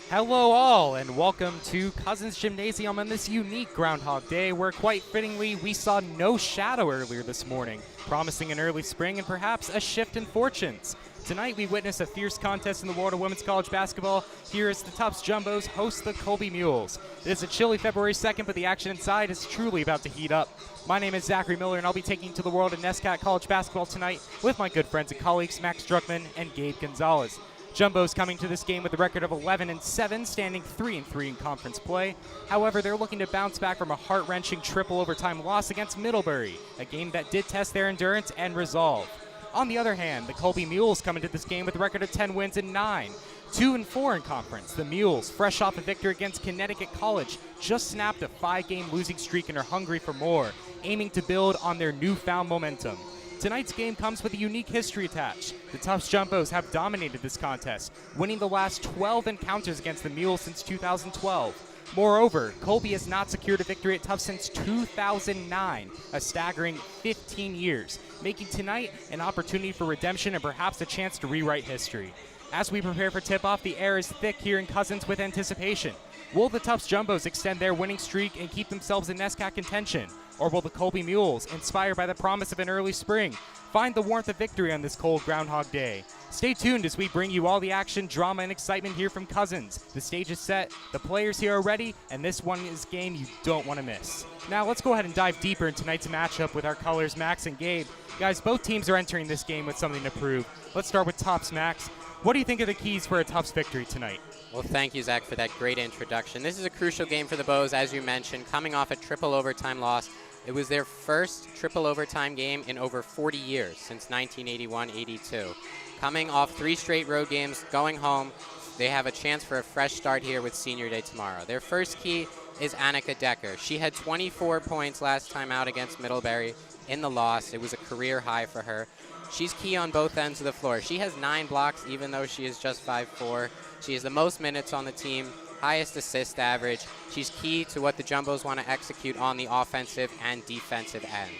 Hello all, and welcome to Cousins Gymnasium on this unique Groundhog Day where quite fittingly we saw no shadow earlier this morning, promising an early spring and perhaps a shift in fortunes. Tonight we witness a fierce contest in the world of women's college basketball here as the Tufts Jumbos host the Colby Mules. It is a chilly February 2nd, but the action inside is truly about to heat up. My name is Zachary Miller, and I'll be taking you to the world of NESCAC college basketball tonight with my good friends and colleagues Max Druckman and Gabe Gonzalez. Jumbo's coming to this game with a record of 11-7, standing 3-3 in conference play. However, they're looking to bounce back from a heart-wrenching triple overtime loss against Middlebury, a game that did test their endurance and resolve. On the other hand, the Colby Mules come into this game with a record of 10 wins and 9, 2-4 in conference. The Mules, fresh off a victory against Connecticut College, just snapped a 5-game losing streak and are hungry for more, aiming to build on their newfound momentum. Tonight's game comes with a unique history attached. The Tufts Jumbos have dominated this contest, winning the last 12 encounters against the Mules since 2012. Moreover, Colby has not secured a victory at Tufts since 2009, a staggering 15 years, making tonight an opportunity for redemption and perhaps a chance to rewrite history. As we prepare for tip-off, the air is thick here in Cousins with anticipation. Will the Tufts Jumbos extend their winning streak and keep themselves in NESCAC contention? Or will the Colby Mules, inspired by the promise of an early spring, find the warmth of victory on this cold Groundhog Day? Stay tuned as we bring you all the action, drama, and excitement here from Cousins. The stage is set, the players here are ready, and this one is a game you don't want to miss. Now let's go ahead and dive deeper in tonight's matchup with our colors Max and Gabe. Guys, both teams are entering this game with something to prove. Let's start with Tufts, Max. What do you think are the keys for a Tufts victory tonight? Well, thank you, Zach, for that great introduction. This is a crucial game for the Bows, as you mentioned, coming off a triple overtime loss. It was their first triple overtime game in over 40 years, since 1981-82. Coming off 3 straight road games, going home, they have a chance for a fresh start here with Senior Day tomorrow. Their first key is Annika Decker. She had 24 points last time out against Middlebury in the loss. It was a career high for her. She's key on both ends of the floor. She has 9 blocks, even though she is just 5'4". She has the most minutes on the team, highest assist average. She's key to what the Jumbos want to execute on the offensive and defensive end.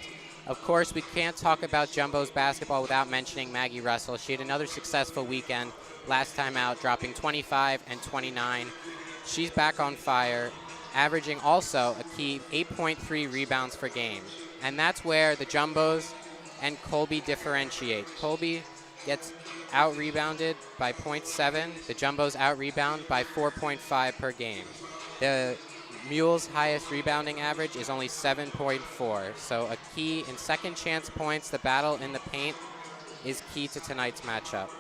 Of course, we can't talk about Jumbos basketball without mentioning Maggie Russell. She had another successful weekend last time out, dropping 25 and 29. She's back on fire, averaging also a key 8.3 rebounds per game. And that's where the Jumbos and Colby differentiate. Colby gets out-rebounded by 0.7. The Jumbos out-rebound by 4.5 per game. The Mules' highest rebounding average is only 7.4. So a key in second chance points, the battle in the paint is key to tonight's matchup.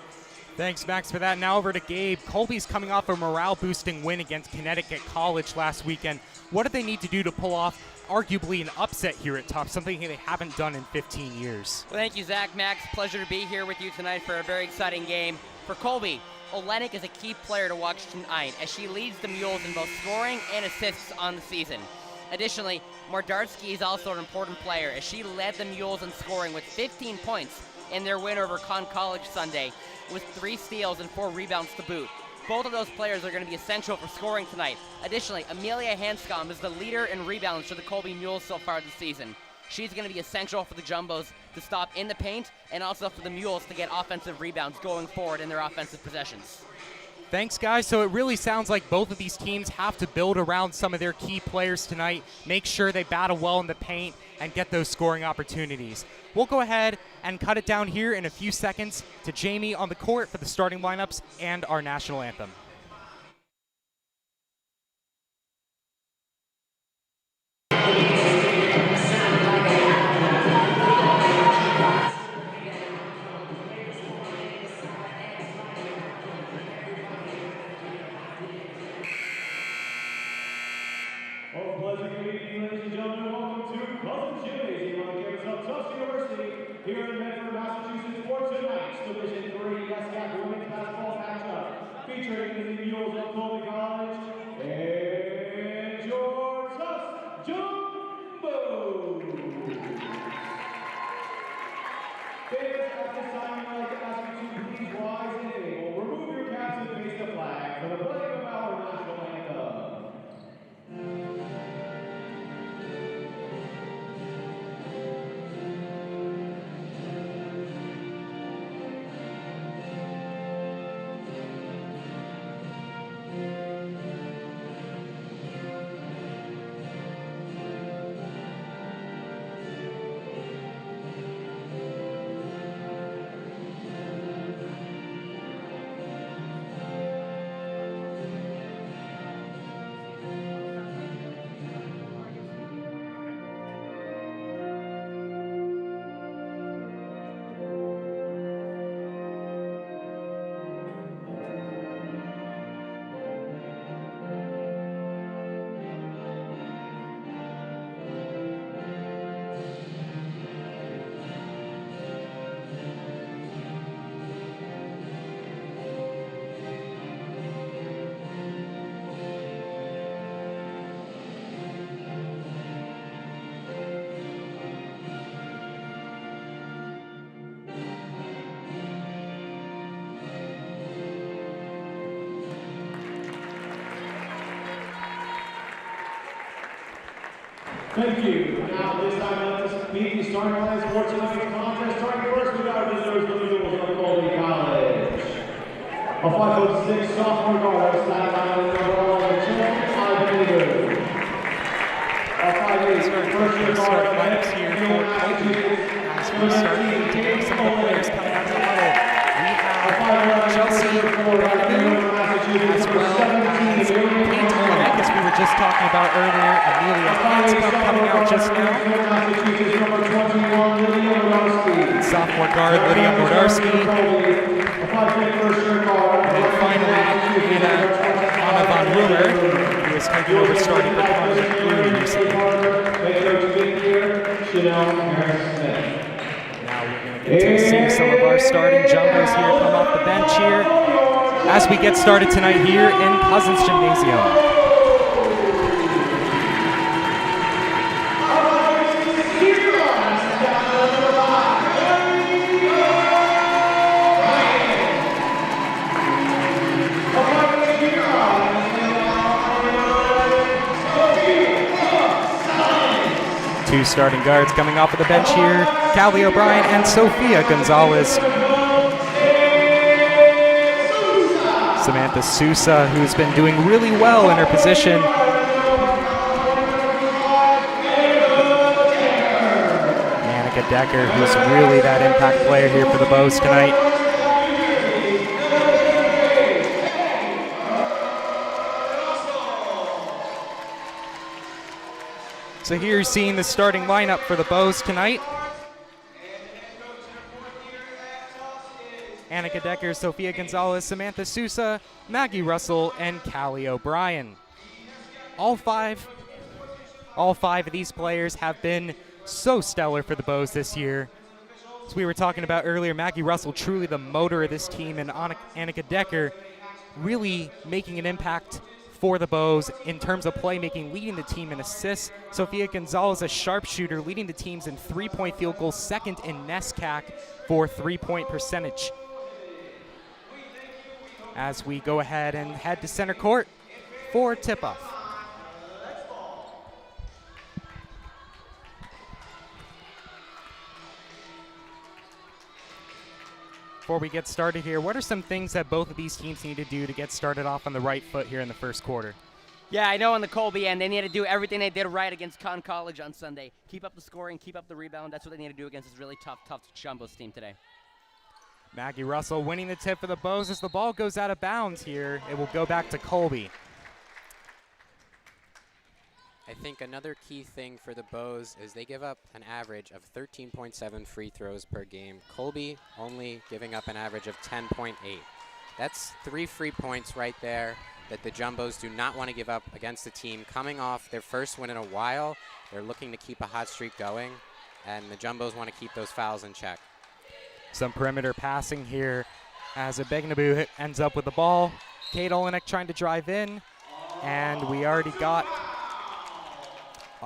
Thanks, Max, for that. Now over to Gabe. Colby's coming off a morale-boosting win against Connecticut College last weekend. What do they need to do to pull off arguably an upset here at Tufts, something they haven't done in 15 years? Well, thank you, Zach. Max, pleasure to be here with you tonight for a very exciting game. For Colby, Olenek is a key player to watch tonight as she leads the Mules in both scoring and assists on the season. Additionally, Mordarsky is also an important player as she led the Mules in scoring with 15 points in their win over Conn College Sunday, with 3 steals and 4 rebounds to boot. Both of those players are going to be essential for scoring tonight. Additionally, Amelia Hanscom is the leader in rebounds for the Colby Mules so far this season. She's going to be essential for the Jumbos to stop in the paint and also for the Mules to get offensive rebounds going forward in their offensive possessions. Thanks, guys. So it really sounds like both of these teams have to build around some of their key players tonight, make sure they battle well in the paint, and get those scoring opportunities. We'll go ahead and cut it down here in a few seconds to Jamie on the court for the starting lineups and our national anthem. Here in Medford, Massachusetts, for tonight's Division III NESCAC Women's Basketball matchup, featuring the Mules of Colby College and your Tufts Jumbos. Fans, at this time, I'd like to ask you to please rise and able, remove your caps and face the flag for the playing of our national anthem. Thank you. Now, this time, let us meet the starting lines for tonight's contest. Starting first, we got visitors, the Mules of Colby College. A 5'6" sophomore guard, sideline number 11, Ivan. A 5'8" first-year guard, lineups here for Colby. As we start to get some of the players coming out of the huddle. We have Chelsea, Benadu, as well as Paint Olenek, as we were just talking about earlier. Amelia Hanscom coming out just now. Sophomore guard Lydia Mordarski. And then finally, Anna Von Ruler, who is taking over starting for Colby recently. Now we're going to get to see some of our starting jumbos here come off the bench here as we get started tonight here in Cousins Gymnasium. Two starting guards coming off of the bench here, Callie O'Brien and Sophia Gonzalez. Samantha Sousa, who's been doing really well in her position. Annika Decker, who's really that impact player here for the Bows tonight. So here you're seeing the starting lineup for the Bows tonight. Annika Decker, Sophia Gonzalez, Samantha Sousa, Maggie Russell, and Callie O'Brien. All five of these players have been so stellar for the Bows this year. As we were talking about earlier, Maggie Russell truly the motor of this team, and Annika Decker really making an impact for the Bows in terms of playmaking, leading the team in assists. Sophia Gonzalez, a sharpshooter, leading the teams in three-point field goals, second in NESCAC for three-point percentage. As we go ahead and head to center court for tip-off. Before we get started here, what are some things that both of these teams need to do to get started off on the right foot here in the first quarter? Yeah, I know on the Colby end, they need to do everything they did right against Conn College on Sunday. Keep up the scoring, keep up the rebound. That's what they need to do against this really tough Jumbos team today. Maggie Russell winning the tip for the Bows as the ball goes out of bounds here. It will go back to Colby. I think another key thing for the Bows is they give up an average of 13.7 free throws per game. Colby only giving up an average of 10.8. That's 3 free points right there that the Jumbos do not want to give up against the team coming off their first win in a while. They're looking to keep a hot streak going, and the Jumbos want to keep those fouls in check. Some perimeter passing here as Begnabu ends up with the ball. Kate Olenek trying to drive in, and we already got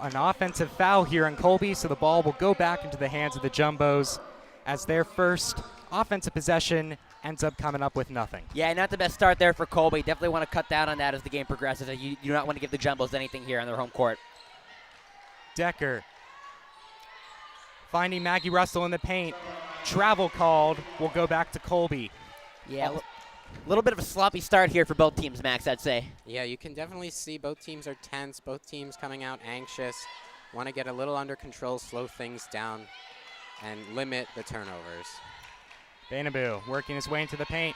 an offensive foul here on Colby, so the ball will go back into the hands of the Jumbos as their first offensive possession ends up coming up with nothing. Yeah, not the best start there for Colby. Definitely want to cut down on that as the game progresses. You do not want to give the Jumbos anything here on their home court. Decker finding Maggie Russell in the paint. Travel called. Will go back to Colby. Yeah, a little bit of a sloppy start here for both teams, Max, I'd say. Yeah, you can definitely see both teams are tense, both teams coming out anxious, want to get a little under control, slow things down, and limit the turnovers. Benabu working his way into the paint.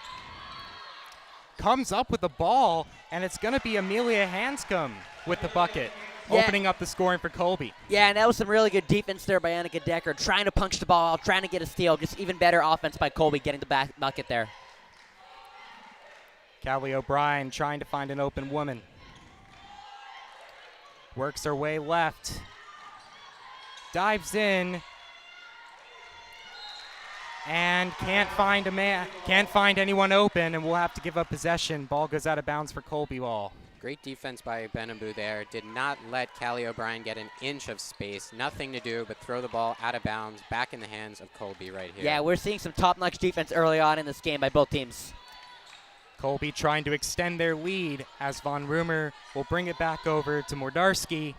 Comes up with the ball, and it's going to be Amelia Hanscom with the bucket, opening up the scoring for Colby. Yeah, and that was some really good defense there by Annika Decker, trying to punch the ball out, trying to get a steal. Just even better offense by Colby getting the bucket there. Callie O'Brien trying to find an open woman. Works her way left. Dives in. And can't find anyone open, and we'll have to give up possession. Ball goes out of bounds for Colby ball. Great defense by Benabu there. Did not let Callie O'Brien get an inch of space. Nothing to do but throw the ball out of bounds back in the hands of Colby right here. Yeah, we're seeing some top-notch defense early on in this game by both teams. Colby trying to extend their lead as Von Rumer will bring it back over to Mordarski.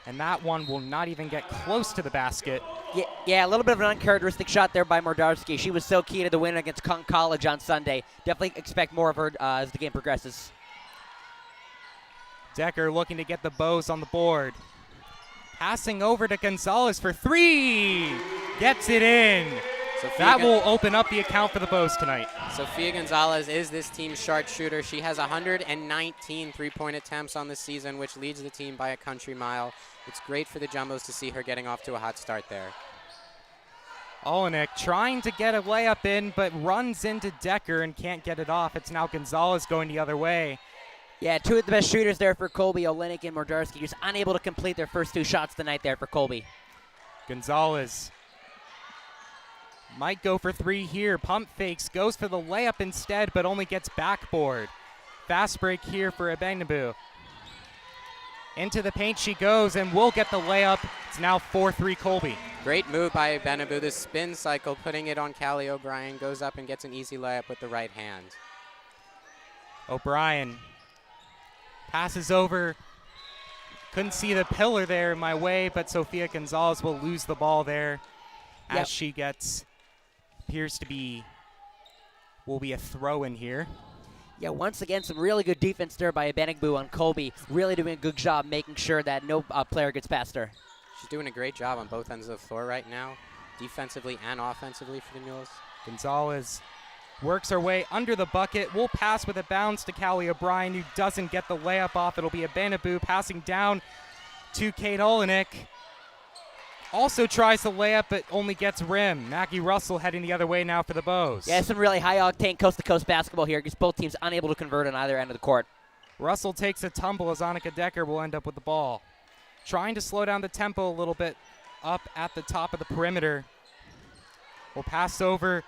And that one will not even get close to the basket. Yeah, a little bit of an uncharacteristic shot there by Mordarski. She was so key to the win against Conk College on Sunday. Definitely expect more of her as the game progresses. Decker looking to get the Bows on the board. Passing over to Gonzalez for 3. Gets it in. That will open up the account for the Bows tonight. Sofia Gonzalez is this team's sharpshooter. She has 119 three-point attempts on the season, which leads the team by a country mile. It's great for the Jumbos to see her getting off to a hot start there. Olenek trying to get a layup in, but runs into Decker and can't get it off. It's now Gonzalez going the other way. Yeah, two of the best shooters there for Colby, Olenek and Mordarski, just unable to complete their first 2 shots tonight there for Colby. Gonzalez might go for 3 here. Pump fakes, goes for the layup instead, but only gets backboard. Fast break here for Abegnabu. Into the paint she goes and will get the layup. It's now 4-3 Colby. Great move by Benabu. The spin cycle, putting it on Callie O'Brien, goes up and gets an easy layup with the right hand. O'Brien passes over. Couldn't see the pillar there in my way, but Sofia Gonzalez will lose the ball there as she gets, will be a throw in here. Yeah, once again, some really good defense there by Benigbu on Colby. Really doing a good job making sure that no player gets past her. She's doing a great job on both ends of the floor right now, defensively and offensively for the Mules. Gonzalez works her way under the bucket. Will pass with a bounce to Callie O'Brien, who doesn't get the layup off. It'll be a Benabu passing down to Kate Olenek. Also tries the layup, but only gets rim. Maggie Russell heading the other way now for the Bows. Yeah, some really high-octane coast-to-coast basketball here because both teams unable to convert on either end of the court. Russell takes a tumble as Annika Decker will end up with the ball. Trying to slow down the tempo a little bit up at the top of the perimeter. Will pass over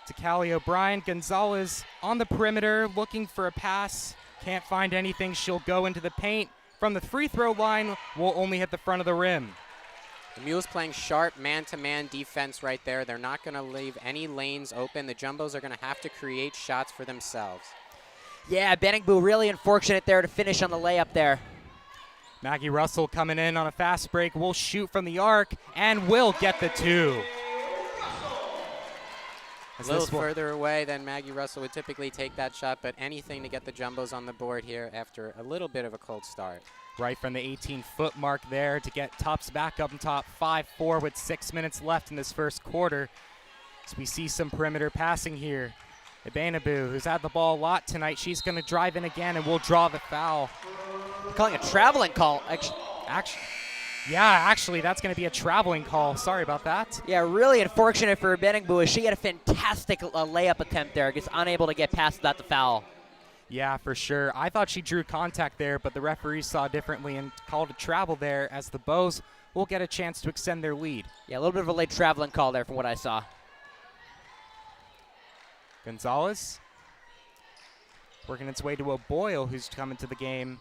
to Callie O'Brien. Gonzalez on the perimeter looking for a pass. Can't find anything. She'll go into the paint. From the free throw line, will only hit the front of the rim. The Mules playing sharp man-to-man defense right there. They're not going to leave any lanes open. The Jumbos are going to have to create shots for themselves. Yeah, Benigbu really unfortunate there to finish on the layup there. Maggie Russell coming in on a fast break. Will shoot from the arc and will get the 2. A little further away than Maggie Russell would typically take that shot, but anything to get the Jumbos on the board here after a little bit of a cold start. Right from the 18-foot mark there to get Tufts back up on top, 5-4 with 6 minutes left in this first quarter. As we see some perimeter passing here. Ibenabu, who's had the ball a lot tonight, she's going to drive in again and will draw the foul. They're calling a traveling call. Actually, that's going to be a traveling call. Sorry about that. Yeah, really unfortunate for Benigbu as she had a fantastic layup attempt there. Gets unable to get past that, the foul. Yeah, for sure. I thought she drew contact there, but the referees saw differently and called a travel there as the Bows will get a chance to extend their lead. Yeah, a little bit of a late traveling call there from what I saw. Gonzalez working its way to a Boyle who's coming to the game.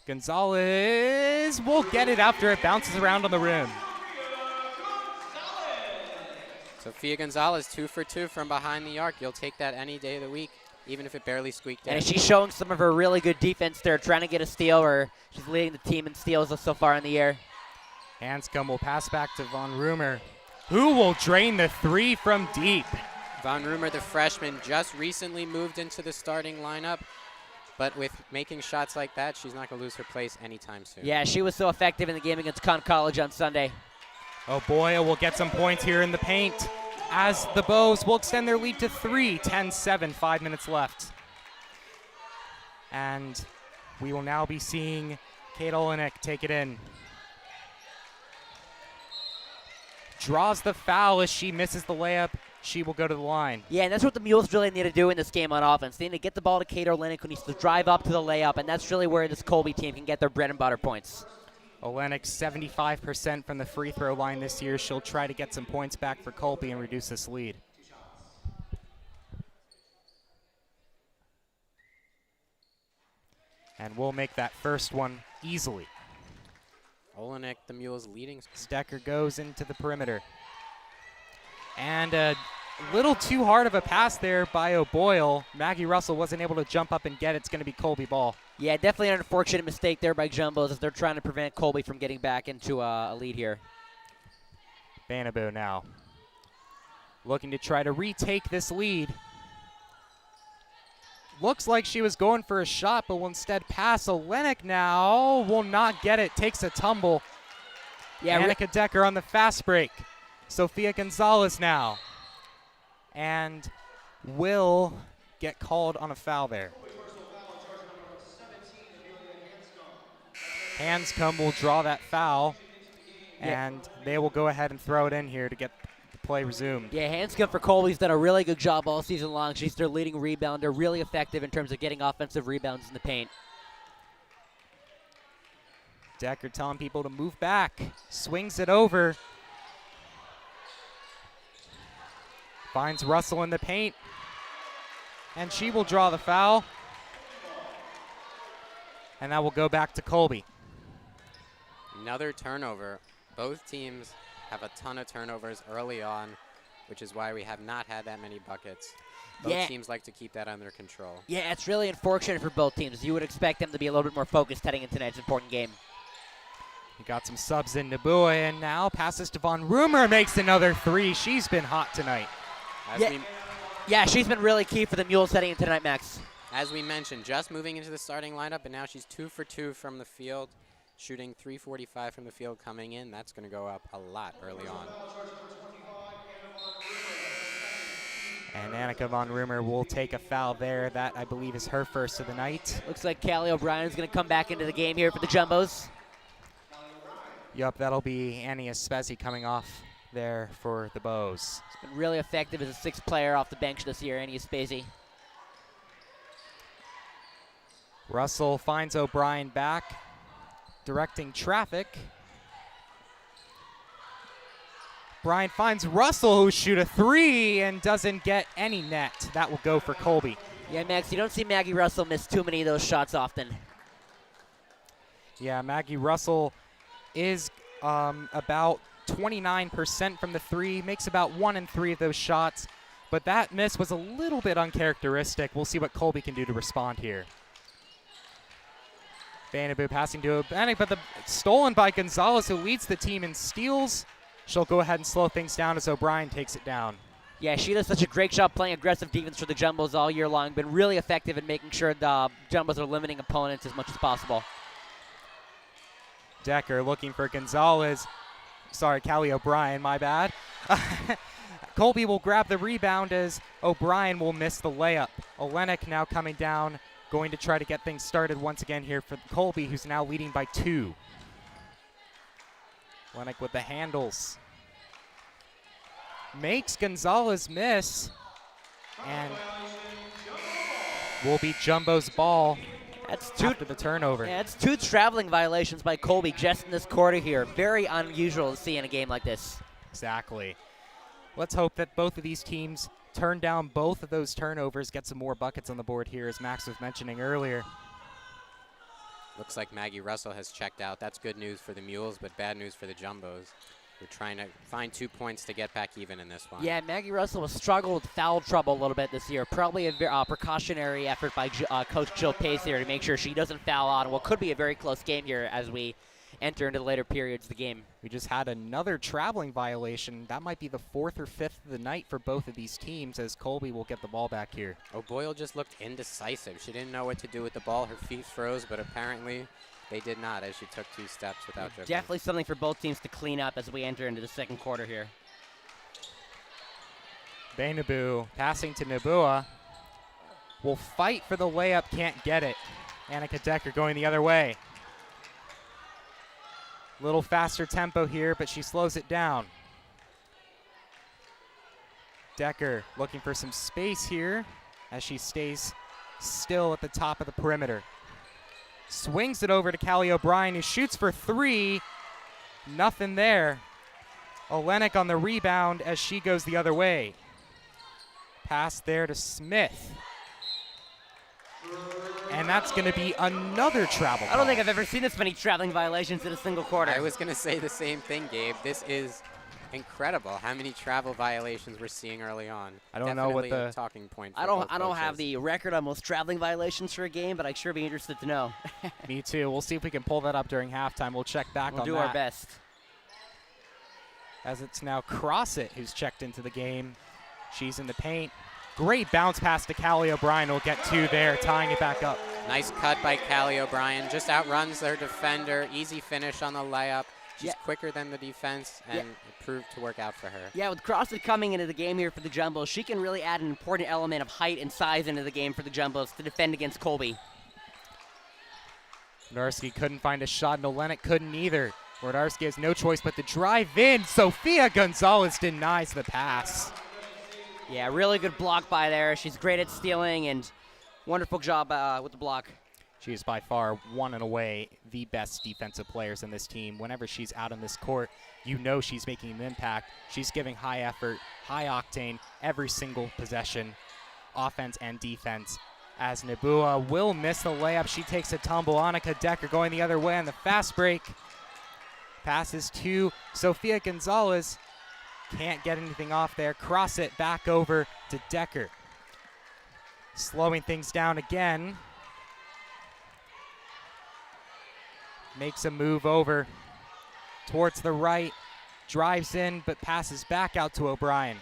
Gonzalez will get it after it bounces around on the rim. Sofia Gonzalez, 2 for 2 from behind the arc. You'll take that any day of the week, even if it barely squeaked in. And she's showing some of her really good defense there, trying to get a steal, or she's leading the team in steals so far in the year. Hanscom will pass back to Von Rumer, who will drain the 3 from deep. Von Rumer, the freshman, just recently moved into the starting lineup, but with making shots like that, she's not going to lose her place anytime soon. Yeah, she was so effective in the game against Conn College on Sunday. Boyle will get some points here in the paint as the Bows will extend their lead to 3, 10-7, 5 minutes left. And we will now be seeing Kate Olenek take it in. Draws the foul as she misses the layup. She will go to the line. Yeah, and that's what the Mules really need to do in this game on offense. They need to get the ball to Kate Olenek, who needs to drive up to the layup, and that's really where this Colby team can get their bread and butter points. Olenek 75% from the free throw line this year. She'll try to get some points back for Colby and reduce this lead. And we'll make that first one easily. Olenek, the Mules leading. Stecker goes into the perimeter. And a little too hard of a pass there by O'Boyle. Maggie Russell wasn't able to jump up and get it. It's going to be Colby ball. Yeah, definitely an unfortunate mistake there by Jumbos as they're trying to prevent Colby from getting back into a lead here. Vanaboo now looking to try to retake this lead. Looks like she was going for a shot, but will instead pass. Olenek now will not get it. Takes a tumble. Yeah, Annika Decker on the fast break. Sofia Gonzalez now. And will get called on a foul there. Hanscom will draw that foul, and they will go ahead and throw it in here to get the play resumed. Yeah, Hanscom for Colby's done a really good job all season long. She's their leading rebounder, really effective in terms of getting offensive rebounds in the paint. Decker telling people to move back. Swings it over. Finds Russell in the paint. And she will draw the foul. And that will go back to Colby. Another turnover. Both teams have a ton of turnovers early on, which is why we have not had that many buckets. Both teams like to keep that under control. Yeah, it's really unfortunate for both teams. You would expect them to be a little bit more focused heading into tonight's important game. We got some subs in. Nabua in now. Passes to Von Rumer. Makes another three. She's been hot tonight. Yeah, she's been really key for the Mules heading into tonight, Max. As we mentioned, just moving into the starting lineup, and now she's 2 for 2 from the field, shooting .345 from the field coming in. That's going to go up a lot early on. And Annika Von Rumer will take a foul there. That, I believe, is her first of the night. Looks like Callie O'Brien's going to come back into the game here for the Jumbos. Yup, that'll be Annie Espezi coming off there for the Bows. She's been really effective as a sixth player off the bench this year, Annie Espezi. Russell finds O'Brien back, directing traffic. Bryan finds Russell, who shoot a three and doesn't get any net. That will go for Colby. Yeah, Max, you don't see Maggie Russell miss too many of those shots often. Yeah, Maggie Russell is about 29% from the three, makes about 1 in 3 of those shots, but that miss was a little bit uncharacteristic. We'll see what Colby can do to respond here. Vanaboo passing to O'Brien, but stolen by Gonzalez, who leads the team in steals. She'll go ahead and slow things down as O'Brien takes it down. Yeah, she does such a great job playing aggressive defense for the Jumbos all year long. Been really effective in making sure the Jumbos are limiting opponents as much as possible. Decker looking for Gonzalez. Sorry, Callie O'Brien, my bad. Colby will grab the rebound as O'Brien will miss the layup. Olenek now coming down, going to try to get things started once again here for Colby, who's now leading by 2. Olenek with the handles. Makes Gonzalez miss. And will be Jumbo's ball. That's after the turnover. Yeah, it's 2 traveling violations by Colby just in this quarter here. Very unusual to see in a game like this. Exactly. Let's hope that both of these teams turn down both of those turnovers, get some more buckets on the board here, as Max was mentioning earlier. Looks like Maggie Russell has checked out. That's good news for the Mules, but bad news for the Jumbos. We're trying to find 2 points to get back even in this one. Yeah, Maggie Russell has struggled with foul trouble a little bit this year. Probably a precautionary effort by Coach Jill Pace here to make sure she doesn't foul out in what could be a very close game here as we enter into the later periods of the game. We just had another traveling violation. That might be the 4th or 5th of the night for both of these teams, as Colby will get the ball back here. O'Boyle just looked indecisive. She didn't know what to do with the ball. Her feet froze, but apparently they did not as she took 2 steps without dribbling. Definitely something for both teams to clean up as we enter into the second quarter here. Vanaboo passing to Nabua. Will fight for the layup, can't get it. Annika Decker going the other way. Little faster tempo here, but she slows it down. Decker looking for some space here as she stays still at the top of the perimeter. Swings it over to Callie O'Brien, who shoots for 3. Nothing there. Olenek on the rebound as she goes the other way. Pass there to Smith. And that's going to be another travel I don't think I've ever seen this many traveling violations in a single quarter. I was going to say the same thing, Gabe. This is Incredible how many travel violations we're seeing early on. I don't know what Definitely a the talking point. I don't have the record on most traveling violations for a game, but I'd sure be interested to know. Me too. We'll see if we can pull that up during halftime. We'll check back We'll on do that. our best. As it's now Crossett who's checked into the game. She's in the paint. Great bounce pass to Callie O'Brien. We'll get two there, tying it back up. Nice cut by Callie O'Brien. Just outruns their defender. Easy finish on the layup. She's quicker than the defense, and it proved to work out for her. Yeah, with Crossett coming into the game here for the Jumbos, she can really add an important element of height and size into the game for the Jumbos to defend against Colby. Wlodarski couldn't find a shot, and Olenek couldn't either. Wlodarski has no choice but to drive in. Sofia Gonzalez denies the pass. Yeah, really good block by there. She's great at stealing, and wonderful job with the block. She is by far one and away the best defensive players in this team. Whenever she's out on this court, you know she's making an impact. She's giving high effort, high octane, every single possession, offense and defense. As Nabua will miss the layup, she takes a tumble. Annika Decker going the other way on the fast break. Passes to Sofia Gonzalez. Can't get anything off there. Cross it back over to Decker. Slowing things down again. Makes a move over towards the right. Drives in, but passes back out to O'Brien.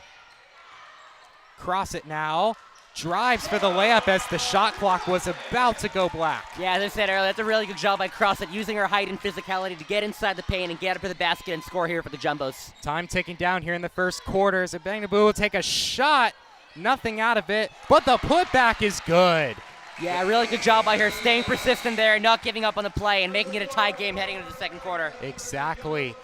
Cross it now. Drives for the layup as the shot clock was about to go black. Yeah, as I said earlier, that's a really good job by Crossett, using her height and physicality to get inside the paint and get up to the basket and score here for the Jumbos. Time ticking down here in the first quarter as Abengnabu will take a shot. Nothing out of it, but the putback is good. Yeah, really good job by her, staying persistent there, not giving up on the play, and making it a tie game heading into the second quarter. Exactly.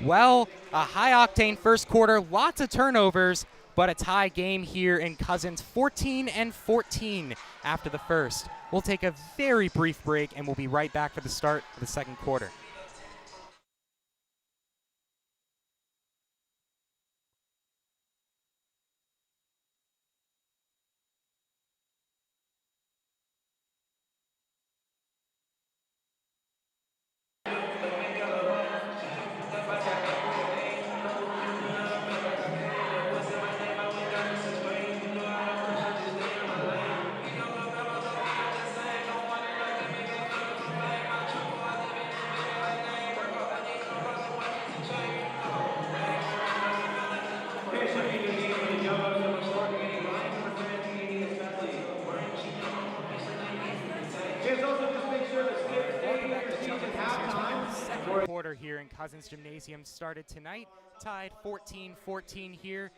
Well, a high-octane first quarter, lots of turnovers, but a tie game here in Cousins, 14-14 after the first. We'll take a very brief break, and we'll be right back for the start of the second quarter. Quarter here in Cousins Gymnasium started tonight, tied 14-14 here.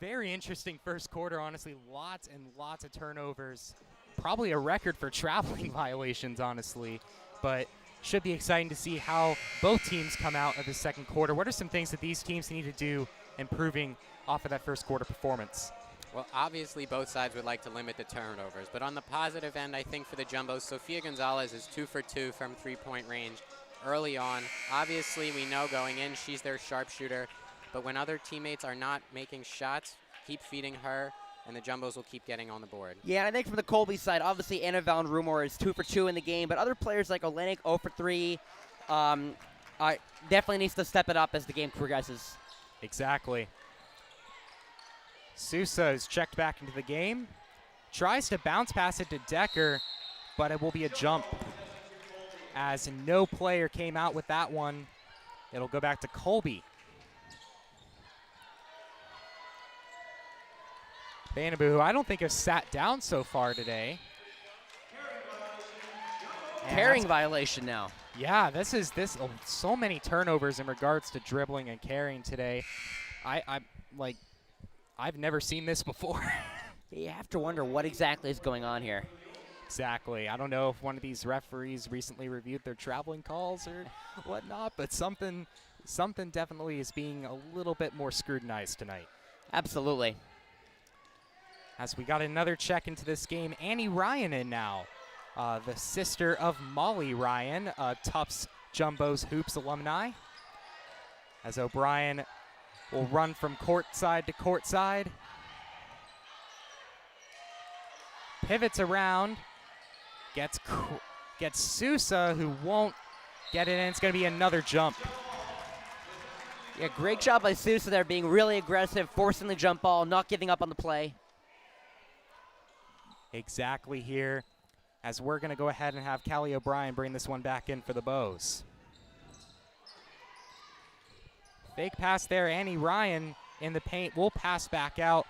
Very interesting first quarter, honestly. Lots and lots of turnovers. Probably a record for traveling violations, honestly. But should be exciting to see how both teams come out of the second quarter. What are some things that these teams need to do improving off of that first quarter performance? Well, obviously both sides would like to limit the turnovers, but on the positive end, I think for the Jumbos, Sofia Gonzalez is 2 for 2 from three-point range early on. Obviously, we know going in, she's their sharpshooter, but when other teammates are not making shots, keep feeding her, and the Jumbos will keep getting on the board. Yeah, and I think from the Colby side, obviously Anna Van Rumor is 2 for 2 in the game, but other players like Olenek, 0 for 3, definitely needs to step it up as the game progresses. Exactly. Sousa is checked back into the game. Tries to bounce pass it to Decker, but it will be a jump. As no player came out with that one, it'll go back to Colby. Banabu, who I don't think has sat down so far today. Carrying violation now. Yeah, so many turnovers in regards to dribbling and carrying today. I've never seen this before. You have to wonder what exactly is going on here. Exactly. I don't know if one of these referees recently reviewed their traveling calls or whatnot, but something definitely is being a little bit more scrutinized tonight. Absolutely. As we got another check into this game, Annie Ryan in now, the sister of Molly Ryan, Tufts Jumbo's Hoops alumni. As O'Brien will run from courtside to courtside. Pivots around. Gets Sousa, who won't get it in. It's going to be another jump. Yeah, great job by Sousa there, being really aggressive, forcing the jump ball, not giving up on the play. Exactly here, as we're going to go ahead and have Callie O'Brien bring this one back in for the Bows. Fake pass there, Annie Ryan in the paint will pass back out.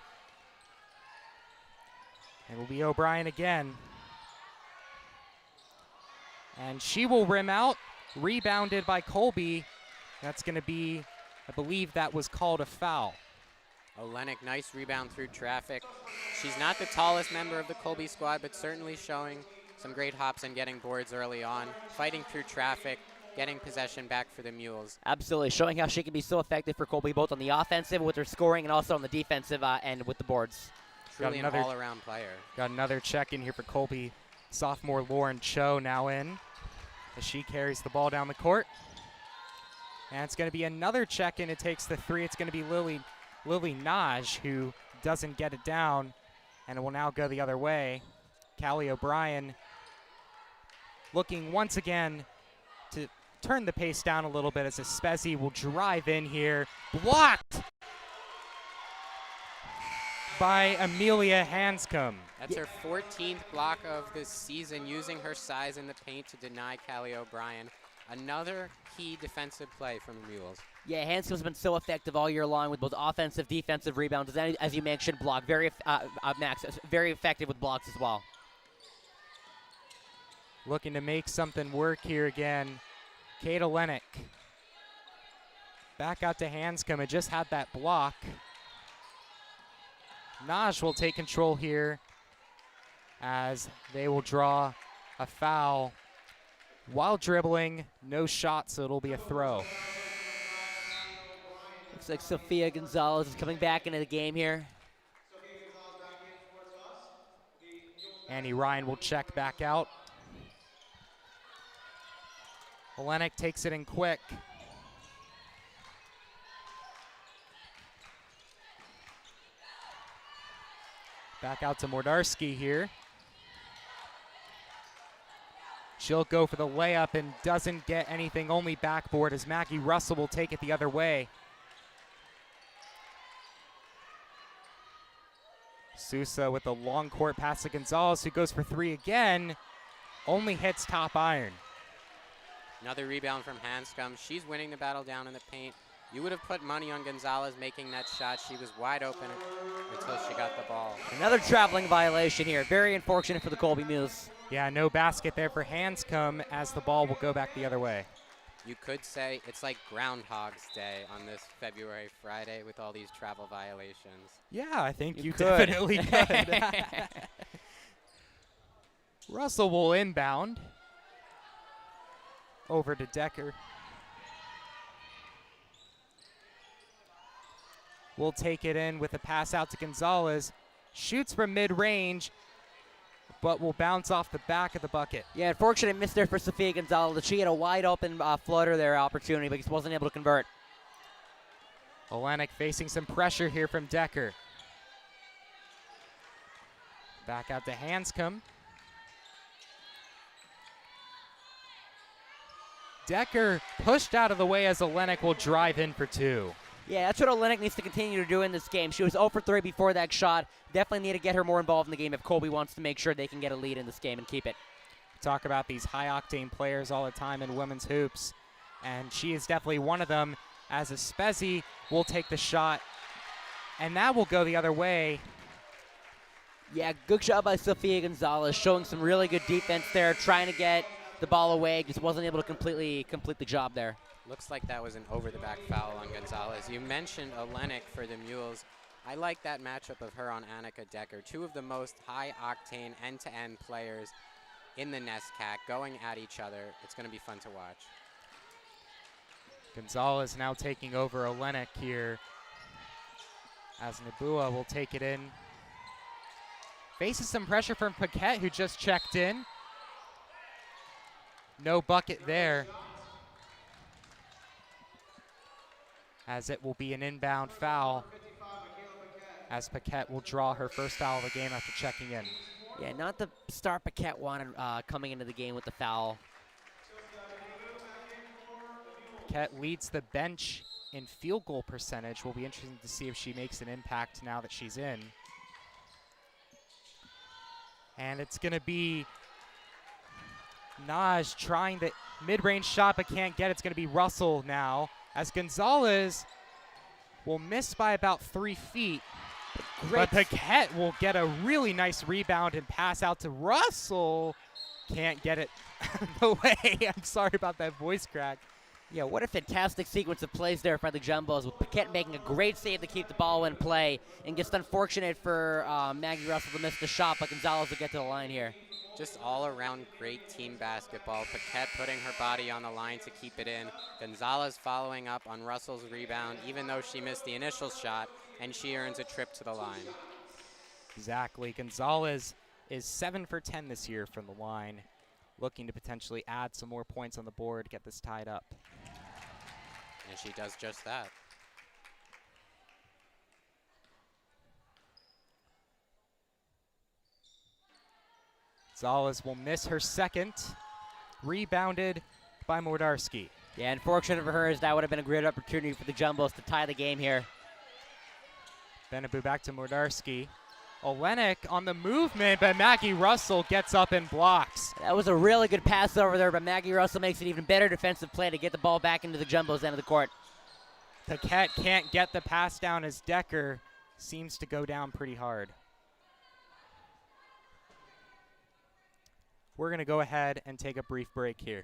It will be O'Brien again. And she will rim out, rebounded by Colby. That's going to be, I believe that was called a foul. Olenek, nice rebound through traffic. She's not the tallest member of the Colby squad, but certainly showing some great hops and getting boards early on, fighting through traffic, getting possession back for the Mules. Absolutely, showing how she can be so effective for Colby, both on the offensive with her scoring and also on the defensive end with the boards. Truly an all-around player. Got another check in here for Colby. Sophomore Lauren Cho now in as she carries the ball down the court. And it's going to be another check in. It takes the three. It's going to be Lily Naj who doesn't get it down, and it will now go the other way. Callie O'Brien looking once again to turn the pace down a little bit as Espezi will drive in here. Blocked by Amelia Hanscom. That's her 14th block of this season, using her size in the paint to deny Callie O'Brien. Another key defensive play from the Mules. Yeah, Hanscom's been so effective all year long with both offensive, defensive rebounds, and as you mentioned, block. Max, very effective with blocks as well. Looking to make something work here again. Kate Olenek. Back out to Hanscom. It just had that block. Naj will take control here as they will draw a foul while dribbling. No shot, so it'll be a throw. Looks like Sophia Gonzalez is coming back into the game here. Annie Ryan will check back out. Olenek takes it in quick. Back out to Mordarski here. She'll go for the layup and doesn't get anything, only backboard as Maggie Russell will take it the other way. Sousa with the long court pass to Gonzalez, who goes for three again, only hits top iron. Another rebound from Hanscom. She's winning the battle down in the paint. You would have put money on Gonzalez making that shot. She was wide open until she got the ball. Another traveling violation here. Very unfortunate for the Colby Mules. Yeah, no basket there for Hanscom as the ball will go back the other way. You could say it's like Groundhog's Day on this February Friday with all these travel violations. Yeah, I think you could. definitely could. Russell will inbound over to Decker. Will take it in with a pass out to Gonzalez. Shoots from mid-range, but will bounce off the back of the bucket. Yeah, unfortunate miss there for Sophia Gonzalez. She had a wide open flutter there opportunity, but just wasn't able to convert. Olenek facing some pressure here from Decker. Back out to Hanscom. Decker pushed out of the way as Olenek will drive in for two. Yeah, that's what Olenek needs to continue to do in this game. She was 0 for 3 before that shot. Definitely need to get her more involved in the game if Colby wants to make sure they can get a lead in this game and keep it. Talk about these high-octane players all the time in women's hoops, and she is definitely one of them, as Espezi will take the shot, and that will go the other way. Yeah, good job by Sophia Gonzalez, showing some really good defense there, trying to get the ball away, just wasn't able to complete the job there. Looks like that was an over-the-back foul on Gonzalez. You mentioned Olenek for the Mules. I like that matchup of her on Annika Decker, two of the most high-octane end-to-end players in the NESCAC going at each other. It's going to be fun to watch. Gonzalez now taking over Olenek here as Nabua will take it in. Faces some pressure from Paquette, who just checked in. No bucket there, as it will be an inbound foul, as Paquette will draw her first foul of the game after checking in. Yeah, not the start Paquette wanted coming into the game with the foul. Paquette leads the bench in field goal percentage. Will be interesting to see if she makes an impact now that she's in. And it's going to be Naj trying the mid-range shot but can't get it. It's going to be Russell now, as Gonzalez will miss by about 3 feet. But Paquette will get a really nice rebound and pass out to Russell. Can't get it the way. I'm sorry about that voice crack. Yeah, what a fantastic sequence of plays there for the Jumbos, with Paquette making a great save to keep the ball in play, and just unfortunate for Maggie Russell to miss the shot, but Gonzalez will get to the line here. Just all around great team basketball. Paquette putting her body on the line to keep it in. Gonzalez following up on Russell's rebound, even though she missed the initial shot, and she earns a trip to the line. Exactly. Gonzalez is 7 for 10 this year from the line, looking to potentially add some more points on the board, get this tied up. And she does just that. Gonzalez will miss her second, rebounded by Mordarski. Yeah, unfortunate for her, as that would have been a great opportunity for the Jumbos to tie the game here. Benabu back to Mordarski. Olenek on the movement, but Maggie Russell gets up and blocks. That was a really good pass over there, but Maggie Russell makes an even better defensive play to get the ball back into the Jumbos' end of the court. Paquette can't get the pass down as Decker seems to go down pretty hard. We're going to go ahead and take a brief break here.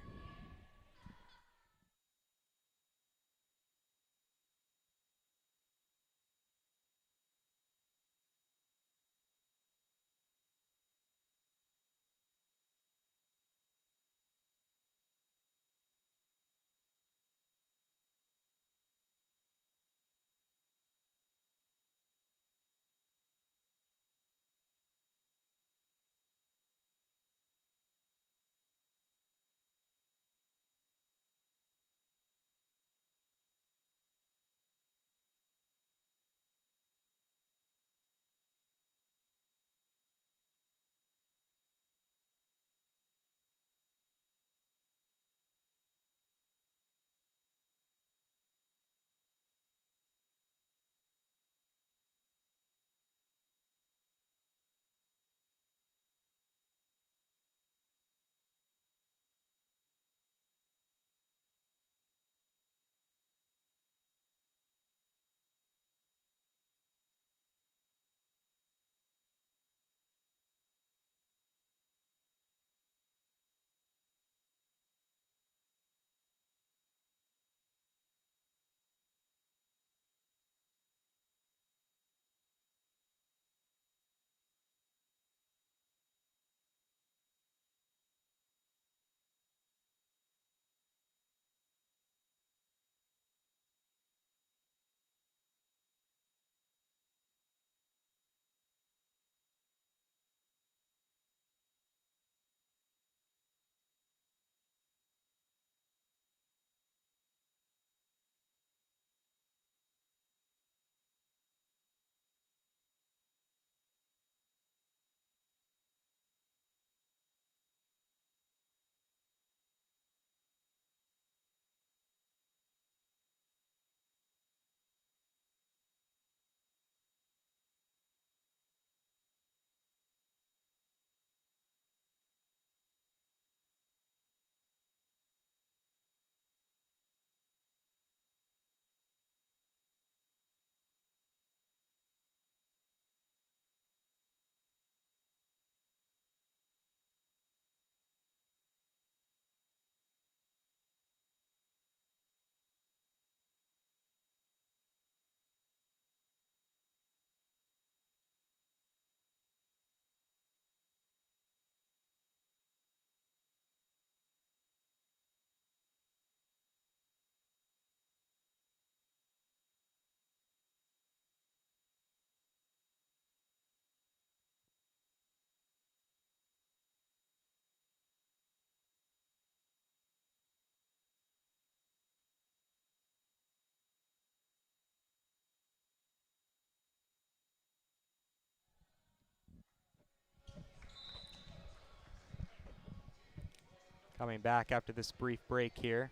Coming back after this brief break here,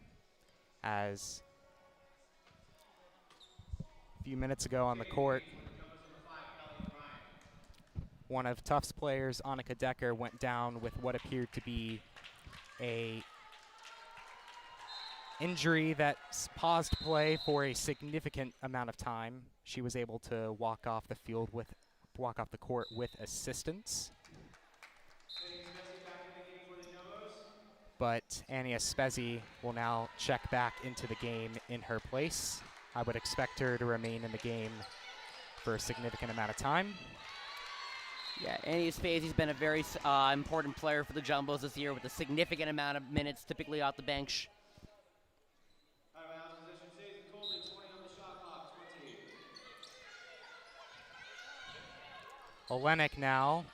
as A few minutes ago on the court, one of Tufts players, Annika Decker, went down with what appeared to be a injury that paused play for a significant amount of time. She was able to walk off the court with assistance. But Ania Spezzi will now check back into the game in her place. I would expect her to remain in the game for a significant amount of time. Yeah, Ania Spezzi's been a very important player for the Jumbos this year with a significant amount of minutes, typically off the bench. Olenek now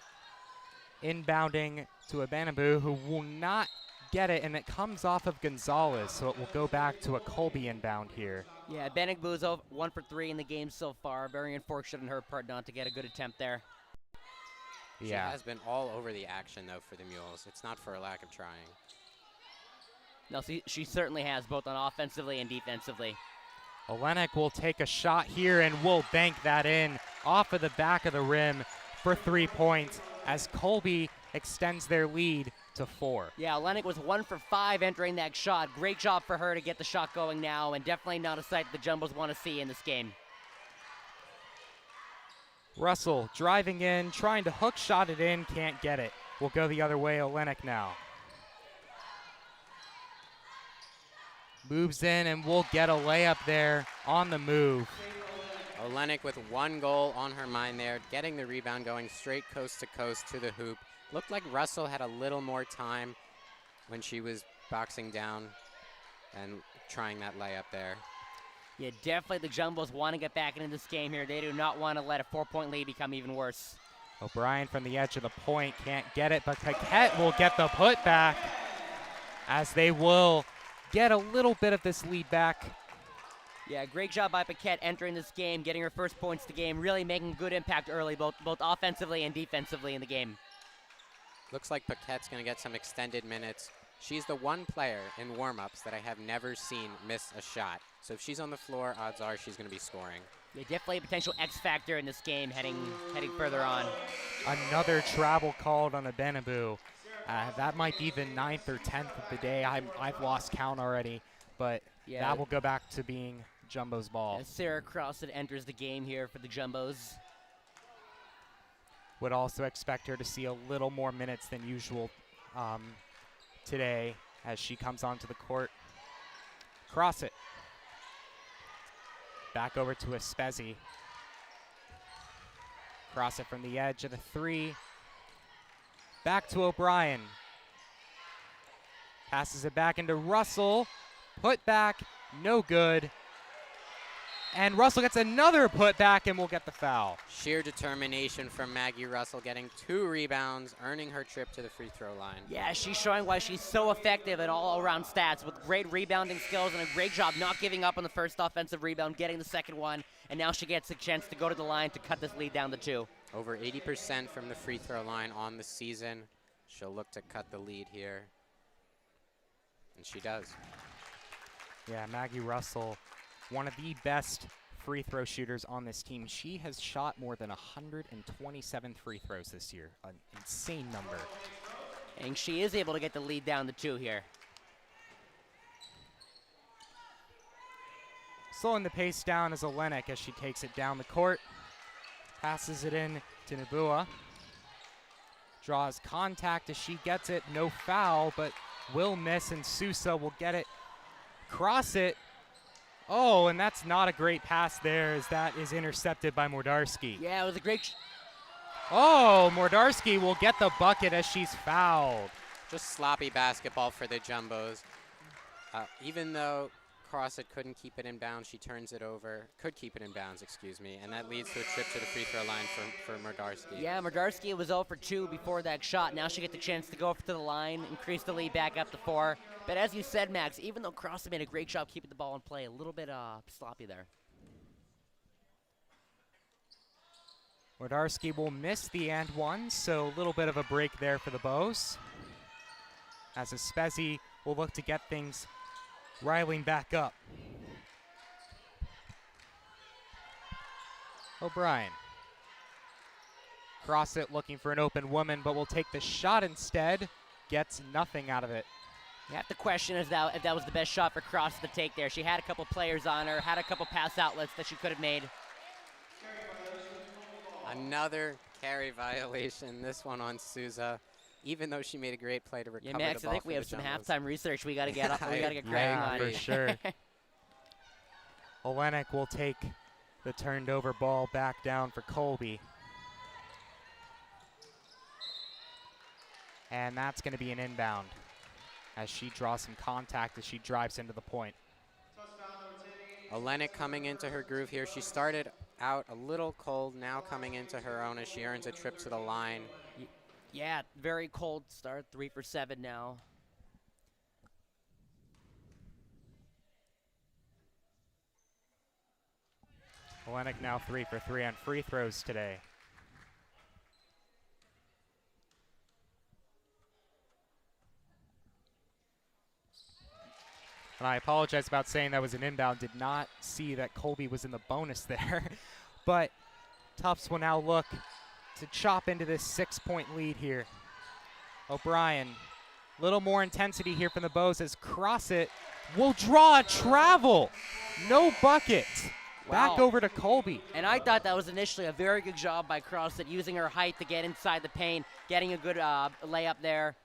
inbounding to Abanabu, who will not get it, and it comes off of Gonzalez, so it will go back to a Colby inbound here. Yeah, Benigbu's 1 for 3 in the game so far. Very unfortunate on her part not to get a good attempt there. She has been all over the action, though, for the Mules. It's not for a lack of trying. No, she certainly has, both on offensively and defensively. Olenek will take a shot here and will bank that in off of the back of the rim for 3 points as Colby extends their lead to 4. Yeah, Olenek was 1 for 5 entering that shot. Great job for her to get the shot going now, and definitely not a sight the Jumbos want to see in this game. Russell driving in, trying to hook shot it in, can't get it. We'll go the other way, Olenek now. Moves in and will get a layup there on the move. Olenek with 1 goal on her mind there, getting the rebound going straight coast to coast to the hoop. Looked like Russell had a little more time when she was boxing down and trying that layup there. Yeah, definitely the Jumbos want to get back into this game here. They do not want to let a 4-point lead become even worse. O'Brien from the edge of the point can't get it, but Paquette will get the putback as they will get a little bit of this lead back. Yeah, great job by Paquette entering this game, getting her first points to the game, really making good impact early, both offensively and defensively in the game. Looks like Paquette's going to get some extended minutes. She's the one player in warm-ups that I have never seen miss a shot. So if she's on the floor, odds are she's going to be scoring. Yeah, definitely a potential X factor in this game heading further on. Another travel called on Abanabu. That might be the 9th or 10th of the day. I've lost count already, but yeah, that will go back to being Jumbo's ball. As Sarah Crosset enters the game here for the Jumbos. Would also expect her to see a little more minutes than usual today as she comes onto the court. Cross it. Back over to Spezzi. Cross it from the edge of the 3. Back to O'Brien. Passes it back into Russell. Put back, no good. And Russell gets another putback and will get the foul. Sheer determination from Maggie Russell, getting 2 rebounds, earning her trip to the free throw line. Yeah, she's showing why she's so effective at all-around stats with great rebounding skills and a great job not giving up on the first offensive rebound, getting the second one, and now she gets a chance to go to the line to cut this lead down to 2. Over 80% from the free throw line on the season. She'll look to cut the lead here. And she does. Yeah, Maggie Russell, one of the best free throw shooters on this team. She has shot more than 127 free throws this year, an insane number. And she is able to get the lead down to 2 here. Slowing the pace down is Olenek as she takes it down the court. Passes it in to Nabua. Draws contact as she gets it. No foul, but will miss, and Sousa will get it. Cross it. Oh, and that's not a great pass there as that is intercepted by Mordarski. Yeah, it was a great... Oh, Mordarski will get the bucket as she's fouled. Just sloppy basketball for the Jumbos. Even though Crosset couldn't keep it in bounds, she turns it over. Could keep it in bounds, excuse me, and that leads to a trip to the free throw line for Mordarski. Yeah, Mordarski was 0 for 2 before that shot. Now she gets the chance to go to the line, increase the lead back up to 4. But as you said, Max, even though Crosset made a great job keeping the ball in play, a little bit sloppy there. Mordarski will miss the and one, so a little bit of a break there for the Bows. As Spezzi will look to get things riling back up. O'Brien. Cross it, looking for an open woman, but will take the shot instead. Gets nothing out of it. You have to question if that was the best shot for Cross to take there. She had a couple players on her, had a couple pass outlets that she could have made. Another carry violation, this one on Souza, even though she made a great play to recover Yeah, Max, the ball I think we for have the some Jumbos. halftime research we got to get we got to get cracking Yeah, on. for sure. Olenek will take the turned over ball back down for Colby. And that's going to be an inbound as she draws some contact as she drives into the point. Olenek coming into her groove here. She started out a little cold, now coming into her own as she earns a trip to the line. Yeah, very cold start, 3 for 7 now. Olenek now 3 for 3 on free throws today. And I apologize about saying that was an inbound. Did not see that Colby was in the bonus there. But Tufts will now look to chop into this 6-point lead here. O'Brien, little more intensity here from the Bows as Crossit will draw a travel. No bucket. Back Wow. over to Colby. And I thought that was initially a very good job by Crossit, using her height to get inside the paint, getting a good layup there.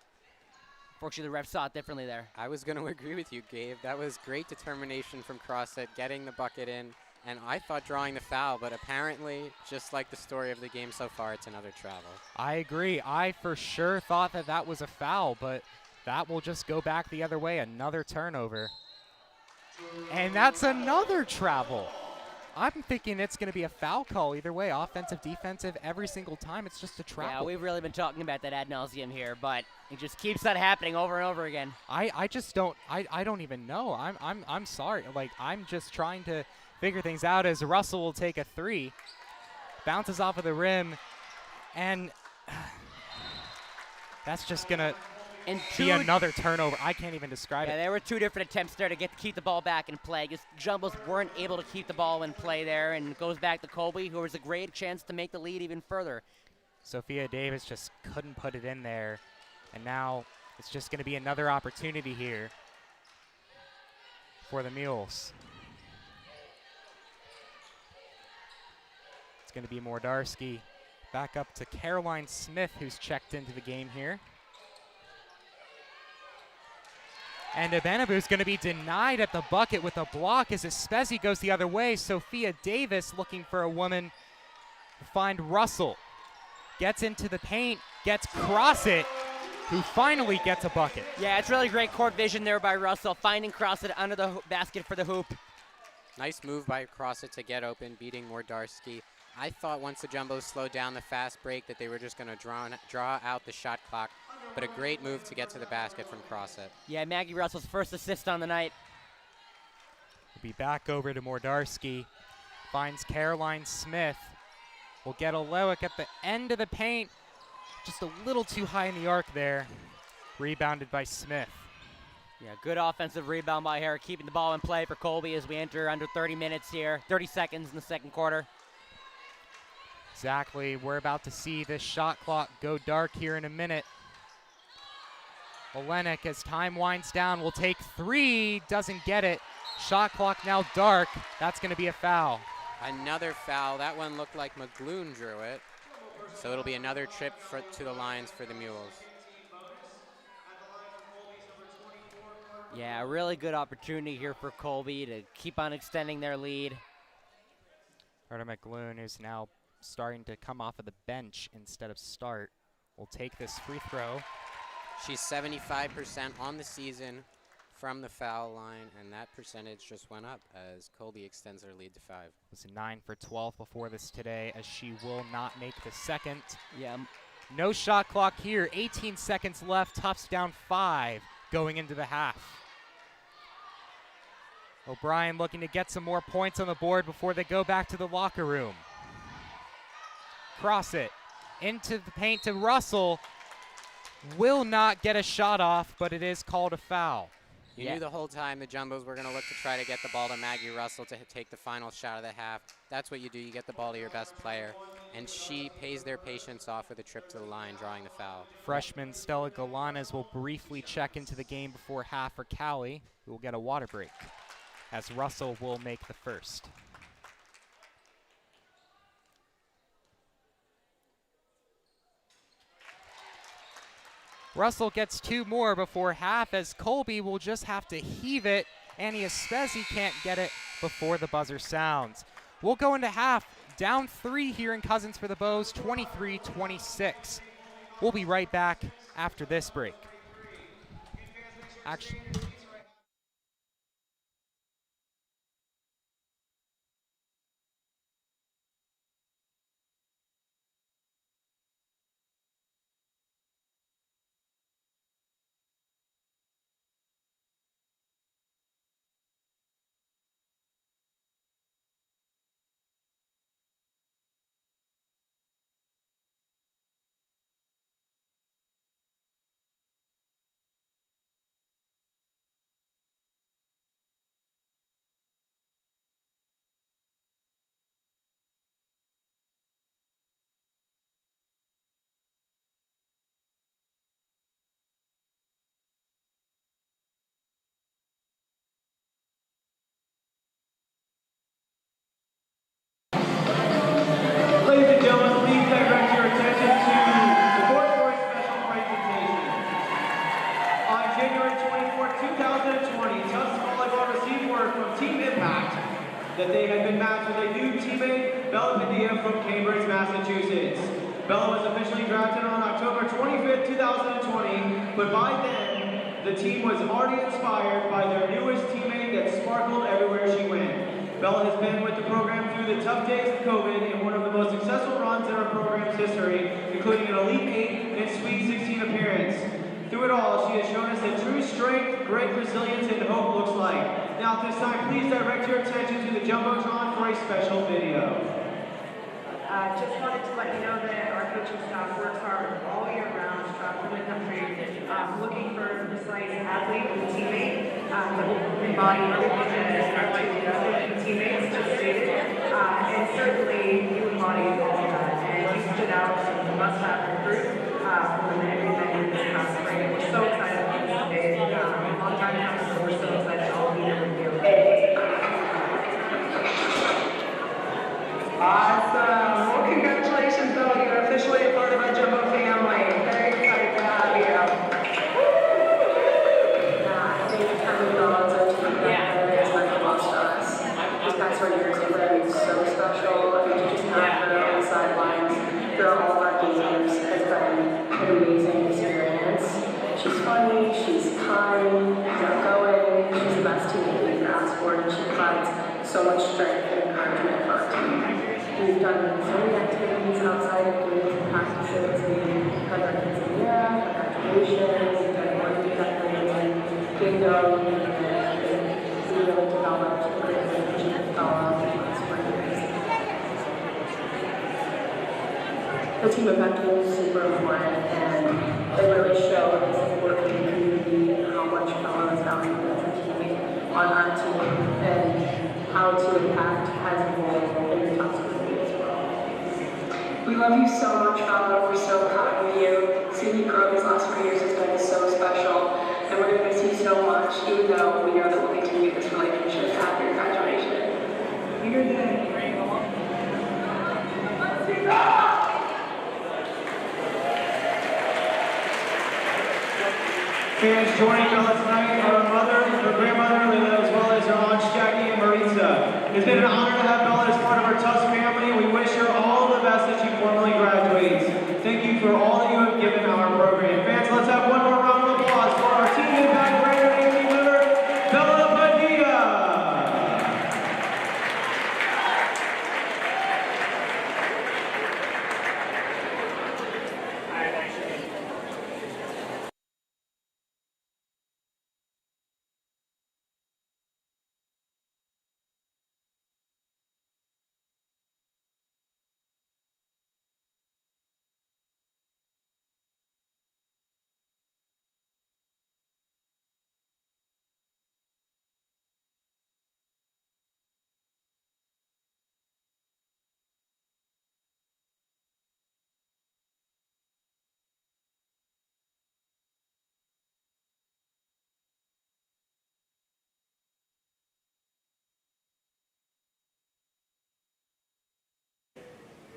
Unfortunately, the ref saw it differently there. I was going to agree with you, Gabe. That was great determination from Crossit, getting the bucket in, and I thought drawing the foul, but apparently, just like the story of the game so far, it's another travel. I agree. I for sure thought that that was a foul, but that will just go back the other way. Another turnover. And that's another travel. I'm thinking it's going to be a foul call either way, offensive, defensive, every single time. It's just a Yeah, travel. we've really been talking about that ad nauseum here, but it just keeps that happening over and over again. I just don't I don't even know. I'm sorry. Like, I'm just trying to figure things out as Russell will take a 3. Bounces off of the rim, and that's just gonna And be another turnover. I can't even describe Yeah, it. there were 2 different attempts there to keep the ball back in play. Just Jumbos weren't able to keep the ball in play there, and it goes back to Colby, who has a great chance to make the lead even further. Sophia Davis just couldn't put it in there, and now it's just going to be another opportunity here for the Mules. It's going to be Mordarski back up to Caroline Smith, who's checked into the game here. And Ebenebu's going to be denied at the bucket with a block as Espezi goes the other way. Sophia Davis looking for a woman to find Russell. Gets into the paint, gets Crossit, who finally gets a bucket. Yeah, it's really great court vision there by Russell, finding Crossit under the basket for the hoop. Nice move by Crossit to get open, beating Mordarski. I thought once the Jumbos slowed down the fast break that they were just going to draw out the shot clock, but a great move to get to the basket from Crossit. Yeah, Maggie Russell's first assist on the night. We'll be back over to Mordarski. Finds Caroline Smith. Will get Olewick at the end of the paint. Just a little too high in the arc there. Rebounded by Smith. Yeah, good offensive rebound by her, keeping the ball in play for Colby as we enter under 30 minutes here, 30 seconds in the second quarter. Exactly. We're about to see this shot clock go dark here in a minute. Olenek, as time winds down, will take 3. Doesn't get it. Shot clock now dark. That's going to be a foul. Another foul. That one looked like McGloon drew it. So it'll be another trip to the lines for the Mules. Yeah, a really good opportunity here for Colby to keep on extending their lead. Carter McGloon, who's now starting to come off of the bench instead of start, will take this free throw. She's 75% on the season from the foul line, and that percentage just went up as Colby extends her lead to 5. It was 9 for 12 before this today, as she will not make the second. Yeah, No shot clock here. 18 seconds left. Tufts down 5 going into the half. O'Brien looking to get some more points on the board before they go back to the locker room. Cross it into the paint to Russell. Will not get a shot off, but it is called a foul. You knew the whole time the Jumbos were going to look to try to get the ball to Maggie Russell to take the final shot of the half. That's what you do. You get the ball to your best player. And she pays their patience off with a trip to the line, drawing the foul. Freshman Stella Galanes will briefly check into the game before half for Callie, who will get a water break, as Russell will make the first. Russell gets 2 more before half, as Colby will just have to heave it. Annie Espezi can't get it before the buzzer sounds. We'll go into half, down 3 here in Cousins for the Bows, 23-26. We'll be right back after this break. Actually, Ladies and gentlemen, please direct your attention to the board for a special presentation. On January 24, 2020, Tufts Volleyball received word from Team Impact that they had been matched with a new teammate, Bella Padilla from Cambridge, Massachusetts. Bella was officially drafted on October 25, 2020, but by then, the team was already inspired by their newest teammate that sparkled everywhere she went. Bella has been with the program through the tough days of COVID in one of the most successful runs in our program's history, including an Elite 8 and Sweet 16 appearance. Through it all, she has shown us that true strength, great resilience, and hope looks like. Now at this time, please direct your attention to the Jumbotron for a special video. Just wanted to let you know that our coaching staff works hard all year round, traveling the country, looking for a precise athlete and teammate that will embody everything that our two teammates just stated. And certainly you embody all of that. And you stood out as a must-have recruit from the minute we met you this past spring. We're so excited about this today. A long time coming, so we're so excited to all be here with you. Awesome. Well, congratulations, Bill. You're officially a part of our Jumbo family. Very excited to have you. I think having Bella as our team member is like a lost to us. These past 4 years have been so special, and to just have her on the sidelines through all of our games has been an amazing experience. She's funny, she's kind, she's outgoing, she's the best teammate we can ask for, and she provides so much strength and encouragement for our team. We've done so many activities outside of games and practices. We've done our quinceañera, our graduation, we've done morning decorating, bingo, and we really developed a great relationship with Bella in the last 4 years. The team event was super important, and it really showed us working in the community and how much Bella is valued as a teammate on our team, and how to impact has evolved in the Tufts community as well. We love you so much, Bella. We're so proud of you. Seeing you grow these last 4 years has been so special, and we're going to miss you so much, even though we know that we'll continue this relationship after your graduation. You're the Fans joining Bella tonight are her mother, her grandmother, as well as her aunts Jackie and Maritza. It's been an honor to have Bella as part of our Tufts family, and we wish her all the best as she formally graduates. Thank you for all that you have given our program. Fans, let's have one more round of applause for our Team Impact Greater team member, Bella Padilla.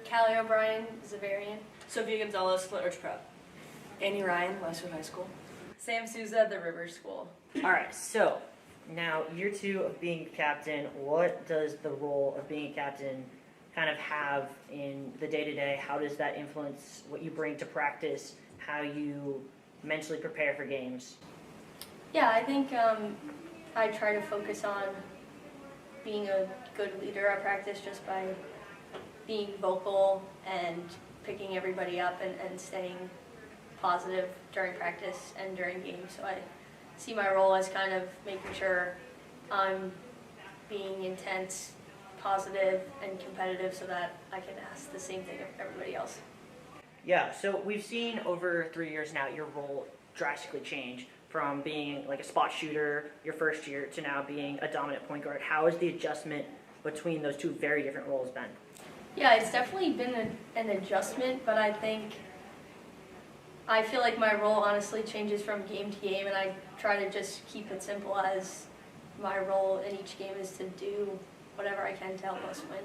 Callie O'Brien, Zavarian. Sophia Gonzalez, Flint Ridge Prep. Annie Ryan, Westwood High School. Sam Souza, the River School. All right, so now year 2 of being captain, what does the role of being a captain kind of have in the day-to-day? How does that influence what you bring to practice, how you mentally prepare for games? Yeah, I think I try to focus on being a good leader at practice just by being vocal and picking everybody up and staying positive during practice and during games. So I see my role as kind of making sure I'm being intense, positive, and competitive so that I can ask the same thing of everybody else. Yeah, so we've seen over 3 years now your role drastically change from being like a spot shooter your first year to now being a dominant point guard. How has the adjustment between those two very different roles been? Yeah, it's definitely been an adjustment, but I feel like my role honestly changes from game to game, and I try to just keep it simple as my role in each game is to do whatever I can to help us win.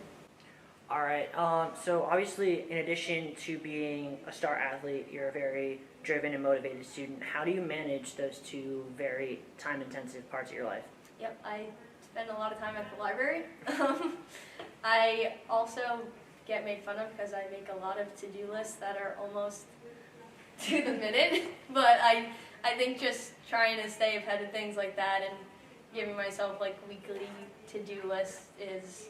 All right, so obviously in addition to being a star athlete, you're a very driven and motivated student. How do you manage those two very time-intensive parts of your life? Yep, I spend a lot of time at the library. I also get made fun of because I make a lot of to-do lists that are almost to the minute, but I think just trying to stay ahead of things like that and giving myself like weekly to-do lists is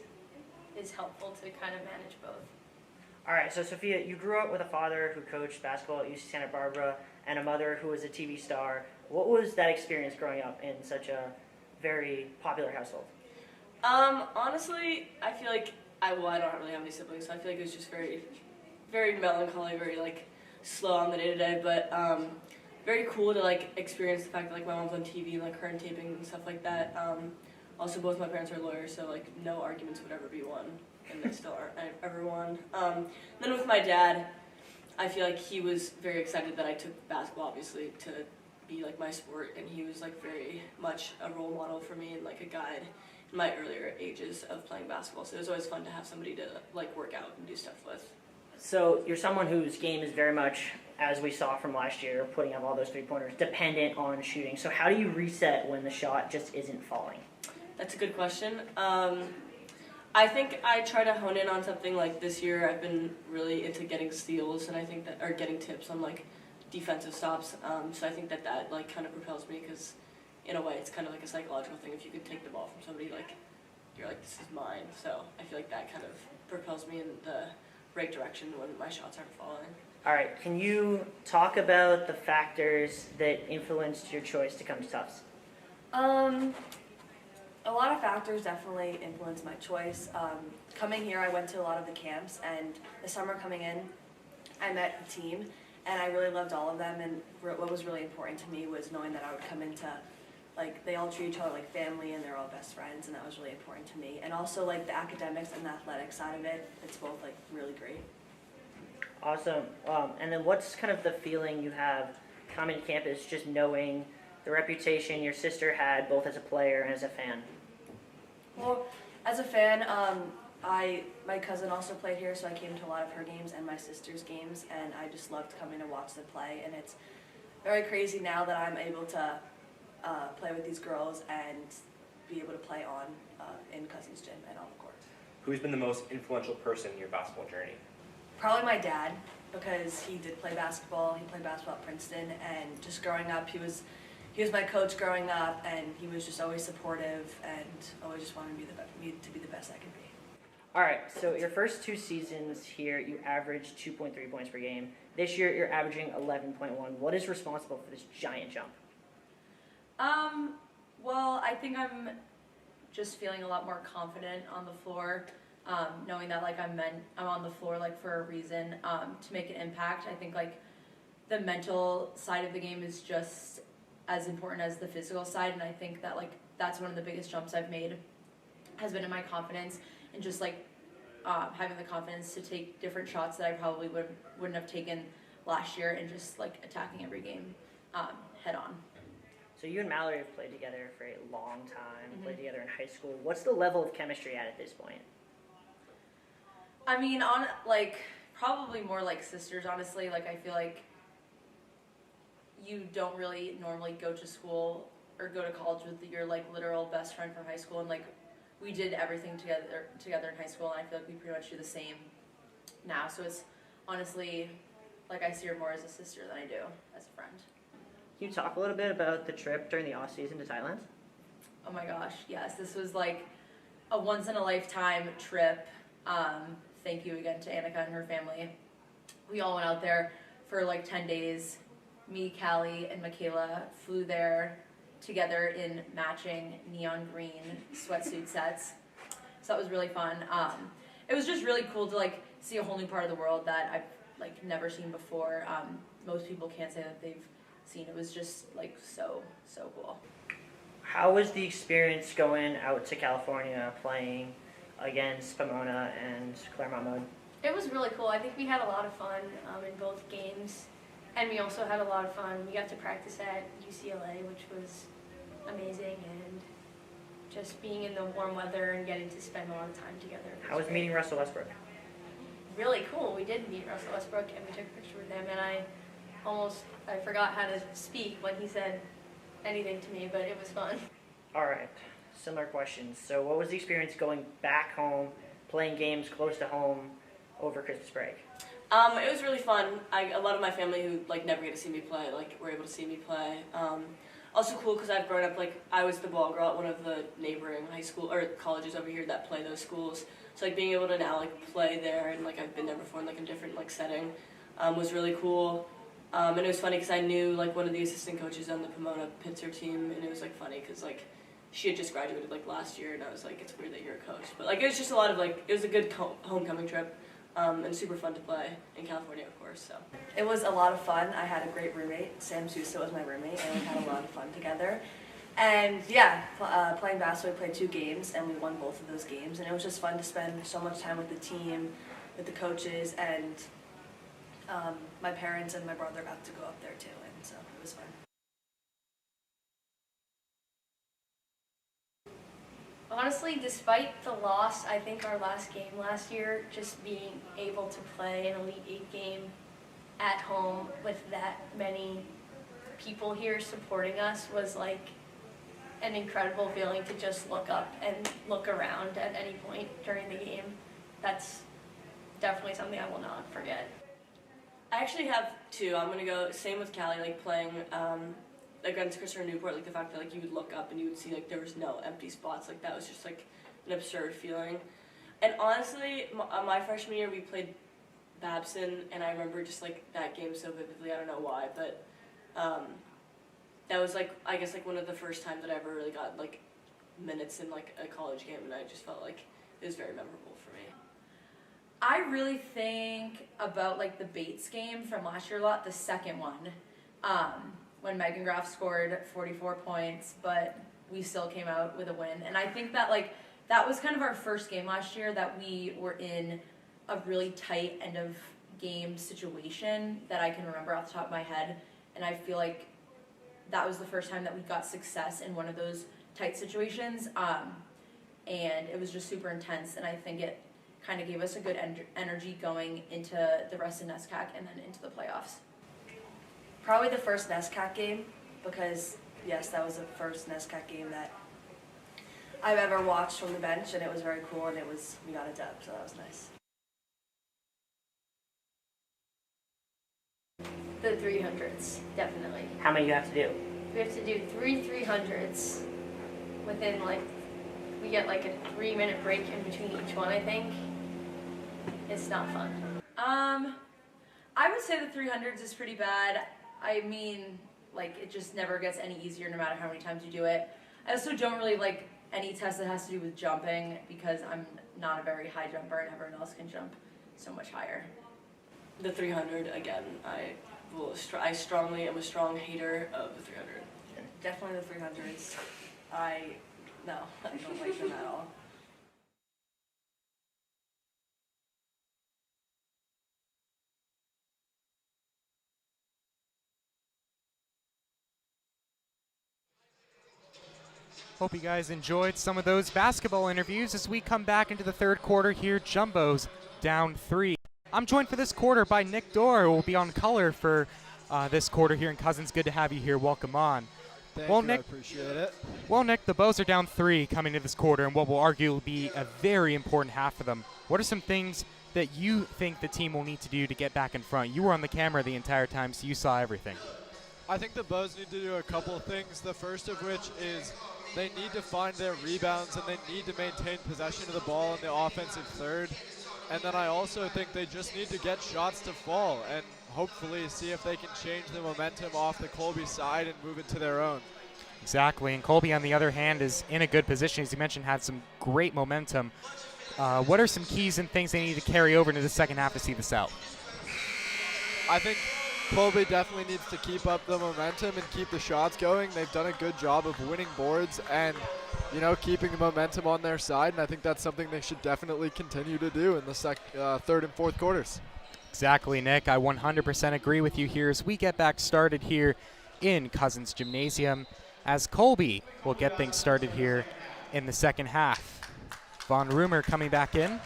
helpful to kind of manage both. All right, so Sophia, you grew up with a father who coached basketball at UC Santa Barbara and a mother who was a TV star. What was that experience growing up in such a very popular household? Honestly, I feel like I don't really have any siblings, so I feel like it was just very, very melancholy, very like slow on the day-to-day, but very cool to like experience the fact that like my mom's on TV and like her and taping and stuff like that. Also, both my parents are lawyers, so like no arguments would ever be won, and they still aren't ever won. Then with my dad, I feel like he was very excited that I took basketball, obviously, to be like my sport, and he was like very much a role model for me and like a guide in my earlier ages of playing basketball. So it was always fun to have somebody to like work out and do stuff with. So you're someone whose game is very much, as we saw from last year, putting up all those three-pointers, dependent on shooting. So how do you reset when the shot just isn't falling? That's a good question. I think I try to hone in on something like this year. I've been really into getting steals, and I think that, or getting tips on like defensive stops. So I think that like kind of propels me because, in a way, it's kind of like a psychological thing. If you could take the ball from somebody, like you're like, this is mine. So I feel like that kind of propels me in the right direction when my shots aren't falling. All right, can you talk about the factors that influenced your choice to come to Tufts? A lot of factors definitely influenced my choice. Coming here, I went to a lot of the camps, and the summer coming in, I met the team, and I really loved all of them, and what was really important to me was knowing that I would come into, like, they all treat each other like family, and they're all best friends, and that was really important to me. And also, like, the academics and the athletic side of it, it's both, like, really great. Awesome. And then what's kind of the feeling you have coming to campus, just knowing the reputation your sister had both as a player and as a fan? Well, as a fan, my cousin also played here, so I came to a lot of her games and my sister's games, and I just loved coming to watch them play. And it's very crazy now that I'm able to play with these girls and be able to play on in Cousin's gym and on the court. Who's been the most influential person in your basketball journey? Probably my dad, because he did play basketball. He played basketball at Princeton, and just growing up, he was my coach growing up, and he was just always supportive and always just wanted me to be the best I could be. All right, so your first 2 seasons here, you averaged 2.3 points per game. This year, you're averaging 11.1. What is responsible for this giant jump? Well, I think I'm just feeling a lot more confident on the floor, knowing that like I'm on the floor like for a reason, to make an impact. I think like the mental side of the game is just as important as the physical side, and I think that like that's one of the biggest jumps I've made has been in my confidence and just like having the confidence to take different shots that I probably wouldn't have taken last year, and just like attacking every game head on. So you and Mallory have played together for a long time, played together in high school. What's the level of chemistry at this point? I mean, probably more like sisters, honestly. Like, I feel like you don't really normally go to school or go to college with your, like, literal best friend from high school. And, like, we did everything together in high school, and I feel like we pretty much do the same now. So it's honestly, like, I see her more as a sister than I do as a friend. Can you talk a little bit about the trip during the off-season to Thailand? Oh my gosh, yes. This was, like, a once-in-a-lifetime trip. Thank you again to Annika and her family. We all went out there for like 10 days. Me, Callie, and Michaela flew there together in matching neon green sweatsuit sets. So that was really fun. It was just really cool to like see a whole new part of the world that I've like never seen before. Most people can't say that they've seen. It was just like so cool. How was the experience going out to California playing against Pomona and Claremont Mode? It was really cool. I think we had a lot of fun in both games, and we also had a lot of fun. We got to practice at UCLA, which was amazing, and just being in the warm weather and getting to spend a lot of time together. How was meeting Russell Westbrook? Really cool. We did meet Russell Westbrook, and we took a picture with him, and I forgot how to speak when he said anything to me, but it was fun. All right, similar questions. So what was the experience going back home, playing games close to home over Christmas break? It was really fun. A lot of my family who like never get to see me play, like were able to see me play. Also cool because I've grown up, like I was the ball girl at one of the neighboring high school or colleges over here that play those schools. So like being able to now like play there and like I've been there before in like a different like setting was really cool. And it was funny because I knew like one of the assistant coaches on the Pomona Pitzer team, and it was like funny because like she had just graduated like last year, and I was like, it's weird that you're a coach, but like it was just a lot of like it was a good homecoming trip, and super fun to play in California, of course. So It was a lot of fun. I had a great roommate. Sam Sousa was my roommate, and we had a lot of fun together. And yeah, playing basketball, we played 2 games, and we won both of those games. And it was just fun to spend so much time with the team, with the coaches, and my parents and my brother got to go up there too, and so it was fun. Honestly, despite the loss, I think our last game last year, just being able to play an Elite 8 game at home with that many people here supporting us was like an incredible feeling to just look up and look around at any point during the game. That's definitely something I will not forget. I actually have 2. I'm gonna go same with Callie, like playing against Christopher Newport, like the fact that like you would look up and you would see like there was no empty spots, like that was just like an absurd feeling. And honestly, my freshman year we played Babson, and I remember just like that game so vividly. I don't know why, but that was like I guess like one of the first times that I ever really got like minutes in like a college game, and I just felt like it was very memorable for me. I really think about like the Bates game from last year a lot, the second one, when Megan Graff scored 44 points, but we still came out with a win. And I think that like that was kind of our first game last year that we were in a really tight end of game situation that I can remember off the top of my head. And I feel like that was the first time that we got success in one of those tight situations. And it was just super intense, and I think it kind of gave us a good energy going into the rest of NESCAC and then into the playoffs. Probably the first NESCAC game, because yes, that was the first NESCAC game that I've ever watched from the bench, and it was very cool, and we got a dub, so that was nice. The 300s, definitely. How many you have to do? We have to do 3 300s within like, we get like a 3-minute break in between each one, I think. It's not fun. I would say the 300s is pretty bad. I mean, like, it just never gets any easier no matter how many times you do it. I also don't really like any test that has to do with jumping because I'm not a very high jumper and everyone else can jump so much higher. The 300, again, I strongly am a strong hater of the 300. Definitely the 300s. I don't like them at all. Hope you guys enjoyed some of those basketball interviews as we come back into the third quarter here. Jumbo's down 3. I'm joined for this quarter by Nick Dorr, who will be on color for this quarter here in Cousins. Good to have you here. Welcome on. Thank well, you, Nick, I appreciate it. Well, Nick, the Bows are down 3 coming to this quarter, and what will arguably be a very important half for them. What are some things that you think the team will need to do to get back in front? You were on the camera the entire time, so you saw everything. I think the Bows need to do a couple of things, the first of which is they need to find their rebounds and they need to maintain possession of the ball in the offensive third. And then I also think they just need to get shots to fall and hopefully see if they can change the momentum off the Colby side and move it to their own. Exactly, and Colby, on the other hand, is in a good position. As you mentioned, had some great momentum. What are some keys and things they need to carry over into the second half to see this out? I think Colby definitely needs to keep up the momentum and keep the shots going. They've done a good job of winning boards and, you know, keeping the momentum on their side, and I think that's something they should definitely continue to do in the third and fourth quarters. Exactly, Nick. I 100% agree with you here as we get back started here in Cousins Gymnasium, as Colby will get things started here in the second half. Von Rumer coming back in.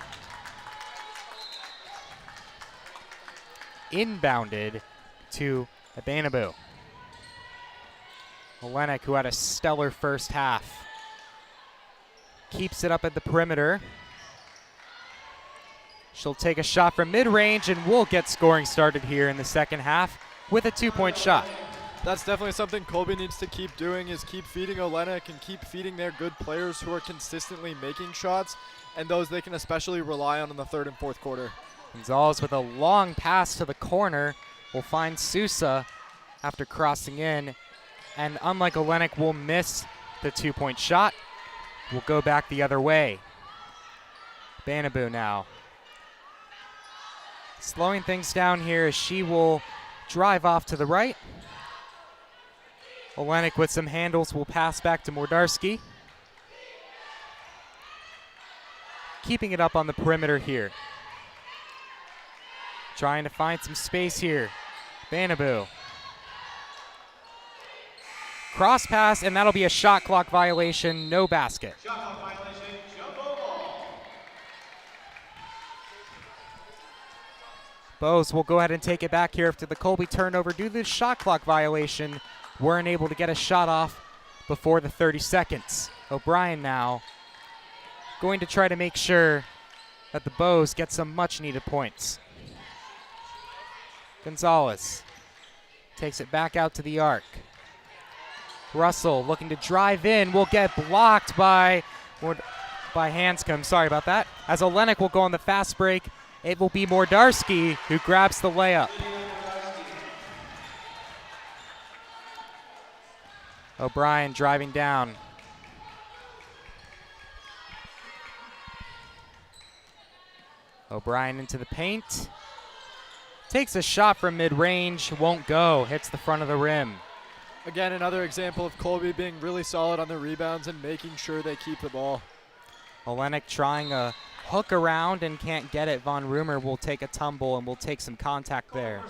Inbounded to Abanabu. Olenek, who had a stellar first half, keeps it up at the perimeter. She'll take a shot from mid-range, and we'll get scoring started here in the second half with a 2-point shot. That's definitely something Colby needs to keep doing, is keep feeding Olenek and keep feeding their good players who are consistently making shots, and those they can especially rely on in the third and fourth quarter. Gonzalez with a long pass to the corner will find Sousa after crossing in, and unlike Olenek, will miss the 2-point shot. Will go back the other way. Banabu now slowing things down here as she will drive off to the right. Olenek with some handles will pass back to Mordarski. Keeping it up on the perimeter here. Trying to find some space here. Banabu. Cross pass, and that'll be a shot clock violation, no basket. Shot clock violation, jumbo ball. Bows will go ahead and take it back here after the Colby turnover. Due to the shot clock violation, weren't able to get a shot off before the 30 seconds. O'Brien now going to try to make sure that the Bows get some much needed points. Gonzalez takes it back out to the arc. Russell looking to drive in, will get blocked by Hanscom. Sorry about that. As Olenek will go on the fast break, it will be Mordarski who grabs the layup. O'Brien driving down. O'Brien into the paint. Takes a shot from mid-range, won't go, hits the front of the rim. Again, another example of Colby being really solid on the rebounds and making sure they keep the ball. Olenek trying a hook around and can't get it. Von Rumer will take a tumble and will take some contact there.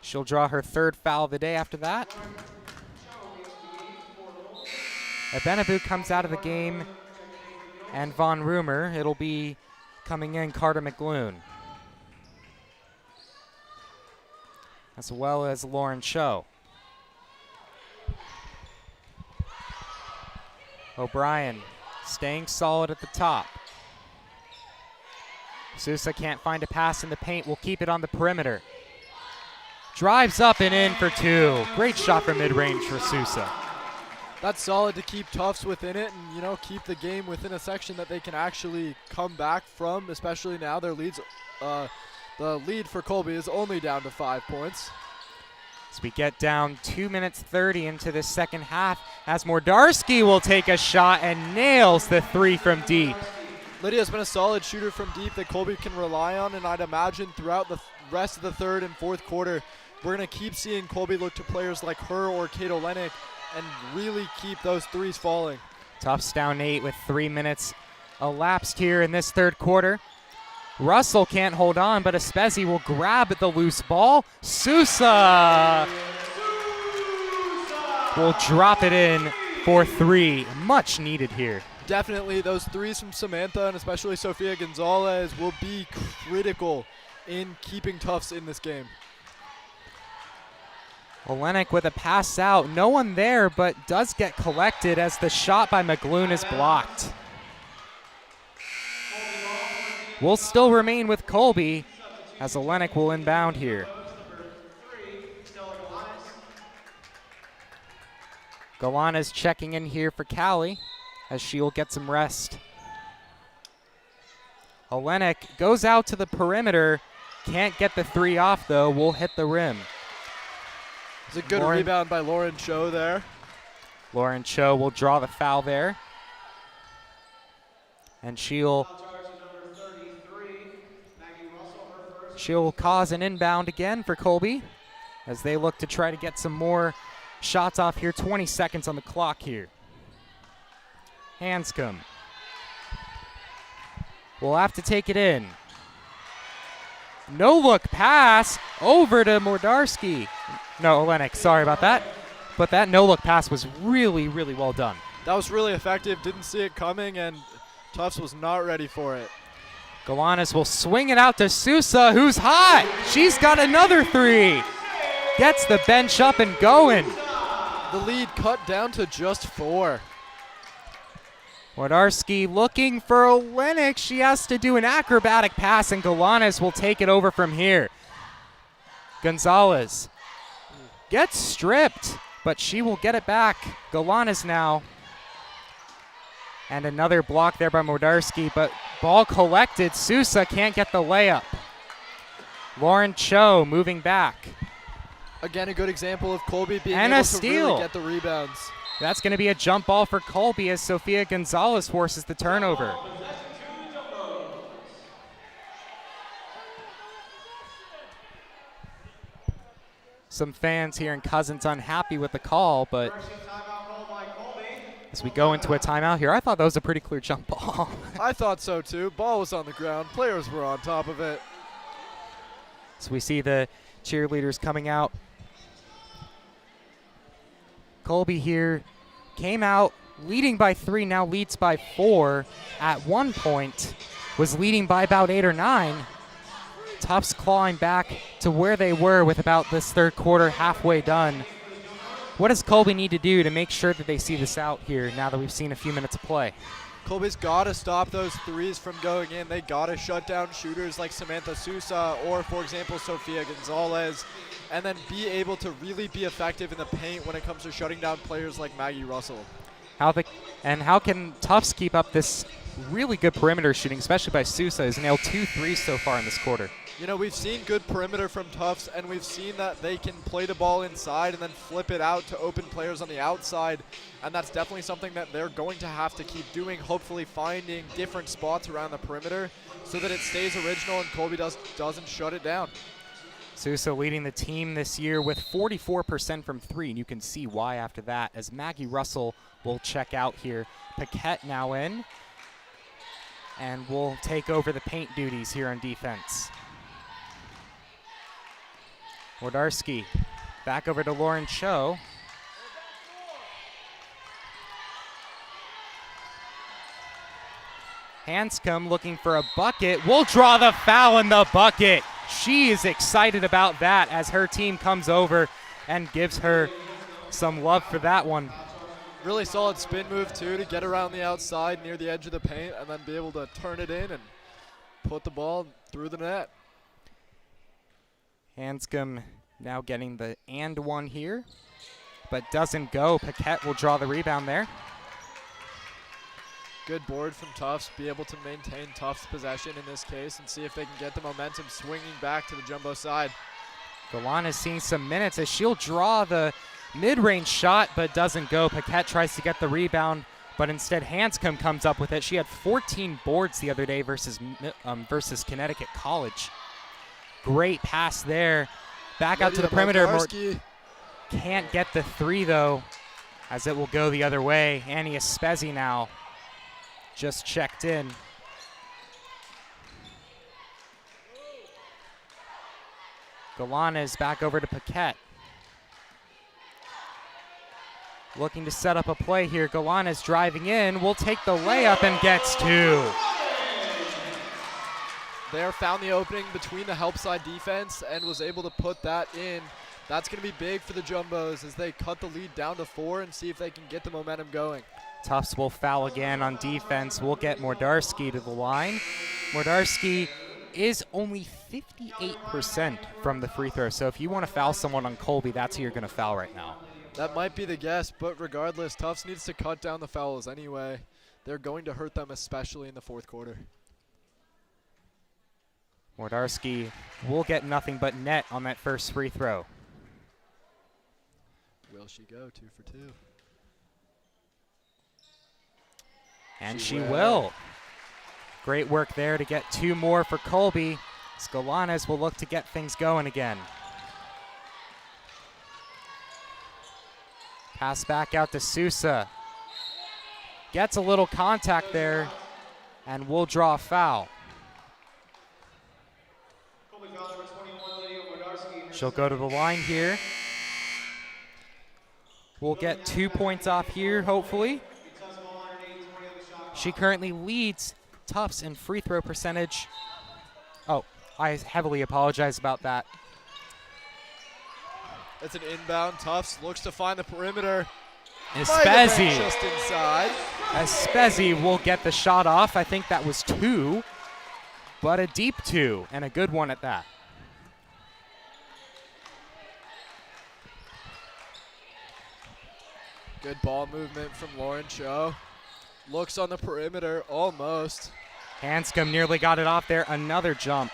She'll draw her third foul of the day after that. Abanabu comes out of the game, and Von Rumer, it'll be coming in Carter McLoon, as well as Lauren Cho. O'Brien staying solid at the top. Sousa can't find a pass in the paint, will keep it on the perimeter. Drives up and in for 2. Great shot from mid-range for Sousa. That's solid to keep Tufts within it and, you know, keep the game within a section that they can actually come back from, especially now their leads. The lead for Colby is only down to 5 points. As we get down 2 minutes 30 into the second half, as Mordarski will take a shot and nails the 3 from deep. Lydia's been a solid shooter from deep that Colby can rely on, and I'd imagine throughout the rest of the third and fourth quarter, we're going to keep seeing Colby look to players like her or Kate Olenek and really keep those threes falling. Tufts down 8 with 3 minutes elapsed here in this third quarter. Russell can't hold on, but Espezi will grab at the loose ball. Sousa will drop it in for 3. Much needed here. Definitely, those threes from Samantha and especially Sofia Gonzalez will be critical in keeping Tufts in this game. Olenek with a pass out. No one there, but does get collected as the shot by McGloon is blocked. Will still remain with Colby as Olenek will inbound here. Galana's checking in here for Callie as she'll get some rest. Olenek goes out to the perimeter. Can't get the 3 off though. Will hit the rim. It's a good rebound by Lauren Cho there. Lauren Cho will draw the foul there. And she'll cause an inbound again for Colby as they look to try to get some more shots off here. 20 seconds on the clock here. Hanscom will have to take it in. No look pass over to Mordarski. No, Olenek, sorry about that. But that no look pass was really, really well done. That was really effective. Didn't see it coming, and Tufts was not ready for it. Galanis will swing it out to Sousa, who's hot. She's got another 3. Gets the bench up and going. The lead cut down to just 4. Mordarski looking for Olenek. She has to do an acrobatic pass, and Galanis will take it over from here. Gonzalez gets stripped, but she will get it back. Galanis now. And another block there by Mordarski, but ball collected. Sousa can't get the layup. Lauren Cho moving back. Again, a good example of Colby being and able a to steal. really get the rebounds. That's going to be a jump ball for Colby as Sofia Gonzalez forces the turnover. Some fans here in Cousins unhappy with the call, but as we go into a timeout here, I thought that was a pretty clear jump ball. I thought so too. Ball was on the ground. Players were on top of it. So we see the cheerleaders coming out. Colby here came out leading by 3, now leads by 4. At one point was leading by about 8 or 9. Tufts clawing back to where they were with about this third quarter halfway done. What does Colby need to do to make sure that they see this out here now that we've seen a few minutes of play? Colby's got to stop those threes from going in. They got to shut down shooters like Samantha Sousa or, for example, Sofia Gonzalez, and then be able to really be effective in the paint when it comes to shutting down players like Maggie Russell. How can Tufts keep up this really good perimeter shooting, especially by Sousa, who's nailed 2 threes so far in this quarter? You know, we've seen good perimeter from Tufts, and we've seen that they can play the ball inside and then flip it out to open players on the outside, and that's definitely something that they're going to have to keep doing, hopefully finding different spots around the perimeter so that it stays original and Colby doesn't shut it down. Sousa leading the team this year with 44% from 3, and you can see why after that as Maggie Russell will check out here. Paquette now in, and will take over the paint duties here on defense. Mordarski back over to Lauren Cho. Hanscom looking for a bucket. Will draw the foul in the bucket. She is excited about that as her team comes over and gives her some love for that one. Really solid spin move, too, to get around the outside near the edge of the paint and then be able to turn it in and put the ball through the net. Hanscom now getting the and one here, but doesn't go. Paquette will draw the rebound there. Good board from Tufts, be able to maintain Tufts' possession in this case and see if they can get the momentum swinging back to the jumbo side. Galan is seeing some minutes as she'll draw the mid-range shot, but doesn't go. Paquette tries to get the rebound, but instead Hanscom comes up with it. She had 14 boards the other day versus Connecticut College. Great pass there. Back out to the perimeter. Can't get the 3 though, as it will go the other way. Annie Espezi now just checked in. Galan is back over to Paquette. looking to set up a play here. Galanes driving in, will take the layup and gets 2. There found the opening between the help side defense and was able to put that in. That's going to be big for the Jumbos as they cut the lead down to 4 and see if they can get the momentum going. Tufts will foul again on defense. We'll get Mordarski to the line. Mordarski is only 58% from the free throw, so if you want to foul someone on Colby, that's who you're going to foul right now. That might be the guess, but regardless, Tufts needs to cut down the fouls anyway. They're going to hurt them, especially in the fourth quarter. Mordarski will get nothing but net on that first free throw. Will she go 2 for 2? And she will. Great work there to get 2 more for Colby. Galanes will look to get things going again. Pass back out to Sousa. Gets a little contact there and will draw a foul. She'll go to the line here. We'll get 2 points off here, hopefully. She currently leads Tufts in free throw percentage. Oh, I heavily apologize about that. It's an inbound. Tufts looks to find the perimeter. Espezi. Just inside. Espezi will get the shot off. I think that was 2, but a deep 2 and a good one at that. Good ball movement from Lauren Cho. Looks on the perimeter, almost. Hanscom nearly got it off there. Another jump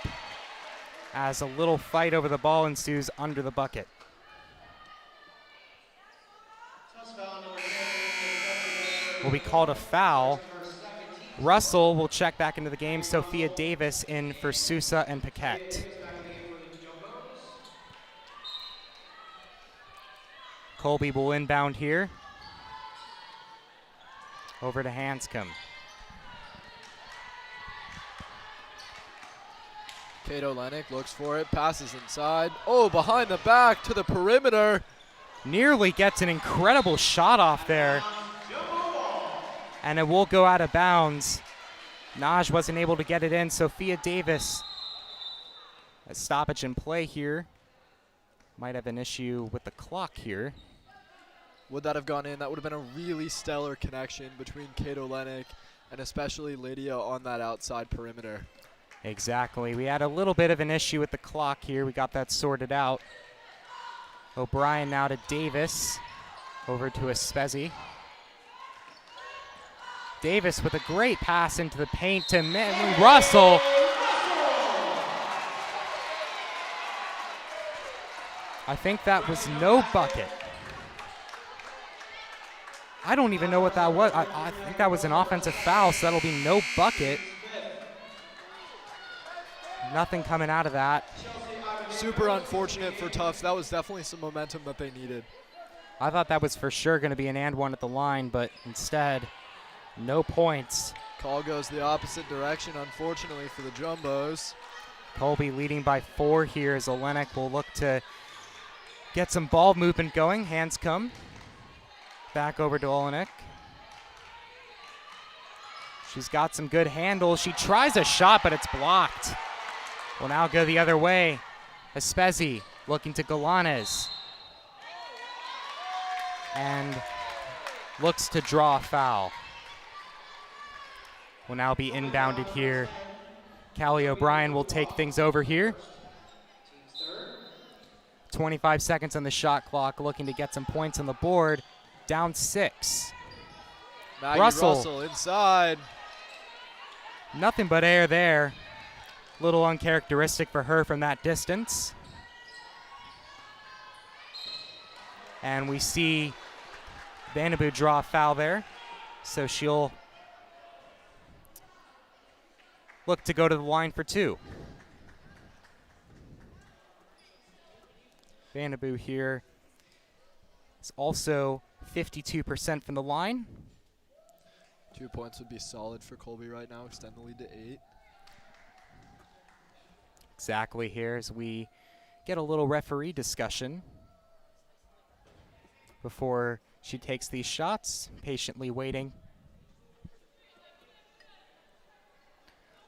as a little fight over the ball ensues under the bucket. Will be called a foul. Russell will check back into the game. Sophia Davis in for Sousa and Paquette. Colby will inbound here. Over to Hanscom. Kato Lennick looks for it, passes inside. Oh, behind the back to the perimeter. Nearly gets an incredible shot off there. And it will go out of bounds. Naj wasn't able to get it in. Sophia Davis, a stoppage in play here. Might have an issue with the clock here. Would that have gone in? That would have been a really stellar connection between Kato Lennick and especially Lydia on that outside perimeter. Exactly. We had a little bit of an issue with the clock here. We got that sorted out. O'Brien now to Davis. Over to Espezi. Davis with a great pass into the paint to Russell. I think that was no bucket. I don't even know what that was. I think that was an offensive foul, so that'll be no bucket. Nothing coming out of that. Super unfortunate for Tufts. That was definitely some momentum that they needed. I thought that was for sure going to be an and one at the line, but instead, no points. Call goes the opposite direction, unfortunately, for the Jumbos. Colby leading by 4 here as Olenek will look to get some ball movement going. Hanscom. Back over to Olenek. She's got some good handles. She tries a shot, but it's blocked. Will now go the other way. Espezi looking to Galanes. And looks to draw a foul. Will now be inbounded here. Callie O'Brien will take things over here. 25 seconds on the shot clock, looking to get some points on the board. Down 6. Maggie Russell inside. Nothing but air there. Little uncharacteristic for her from that distance. And we see Vanderbilt draw a foul there. So she'll look to go to the line for 2. Vanderbilt here is also 52% from the line. 2 points would be solid for Colby right now, extend the lead to 8. Exactly here as we get a little referee discussion before She takes these shots, patiently waiting.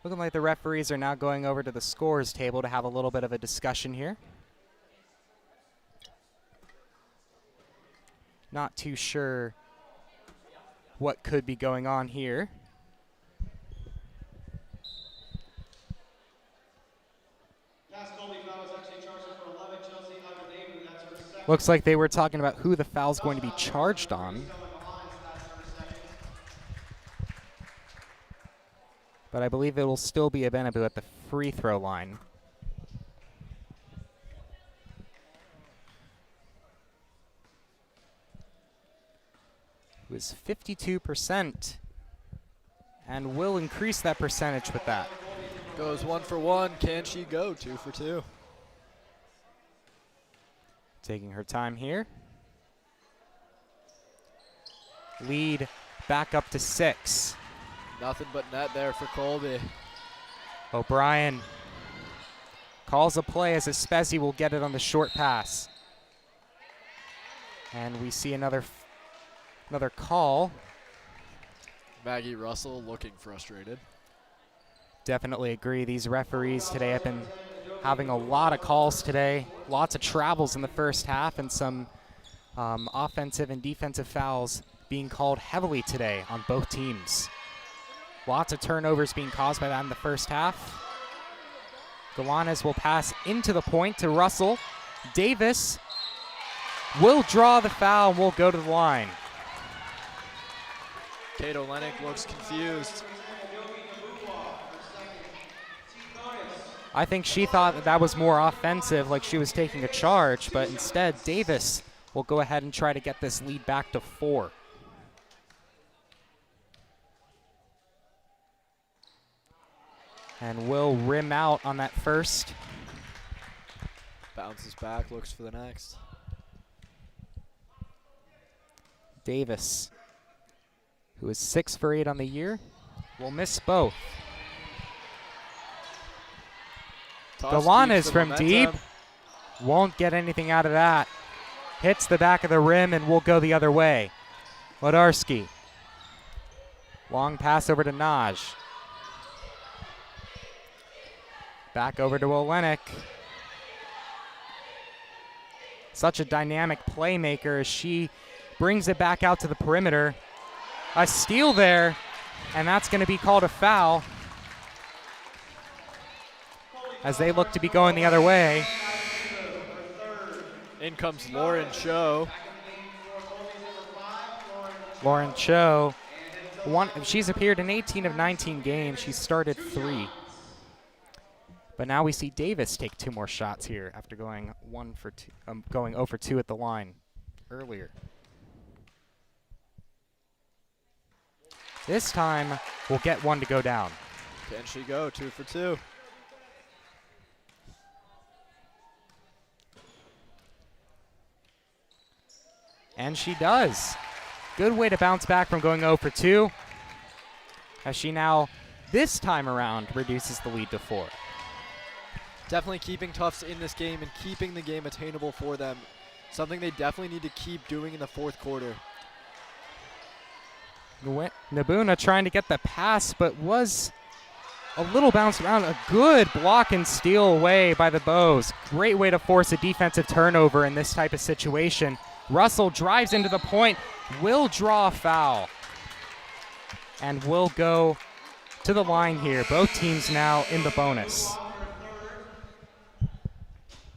Looking like the referees are now going over to the scores table to have a little bit of a discussion here. Not too sure what could be going on here. Looks like they were talking about who the foul's going to be charged on. But I believe it will still be a Benaboo at the free throw line. It was 52% and will increase that percentage with that. Goes 1 for 1. Can she go 2 for 2? Taking her time here. Lead back up to 6. Nothing but net there for Colby. O'Brien calls a play as Espezi will get it on the short pass. And we see another call. Maggie Russell looking frustrated. Definitely agree. These referees today have been having a lot of calls today. Lots of travels in the first half and some offensive and defensive fouls being called heavily today on both teams. Lots of turnovers being caused by that in the first half. Galanes will pass into the point to Russell. Davis will draw the foul and will go to the line. Kate Olenek looks confused. I think she thought that was more offensive, like she was taking a charge, but instead Davis will go ahead and try to get this lead back to 4. And will rim out on that first. Bounces back, looks for the next. Davis, who is 6 for 8 on the year, will miss both. Galanes from deep. Won't get anything out of that. Hits the back of the rim and will go the other way. Lodarski. Long pass over to Naj. Back over to Olenek. Such a dynamic playmaker as she brings it back out to the perimeter. A steal there, and that's going to be called a foul as they look to be going the other way. In comes Lauren Cho. Lauren Cho, she's appeared in 18 of 19 games. She started 3. But now we see Davis take 2 more shots here after going 0 for 2 at the line earlier. This time, we'll get 1 to go down. Can she go 2 for 2? And she does. Good way to bounce back from going 0 for 2. As she now, this time around, reduces the lead to 4. Definitely keeping Tufts in this game and keeping the game attainable for them. Something they definitely need to keep doing in the 4th quarter. Nabuna trying to get the pass, but was a little bounced around. A good block and steal away by the Bows. Great way to force a defensive turnover in this type of situation. Russell drives into the point, will draw a foul, and will go to the line here. Both teams now in the bonus.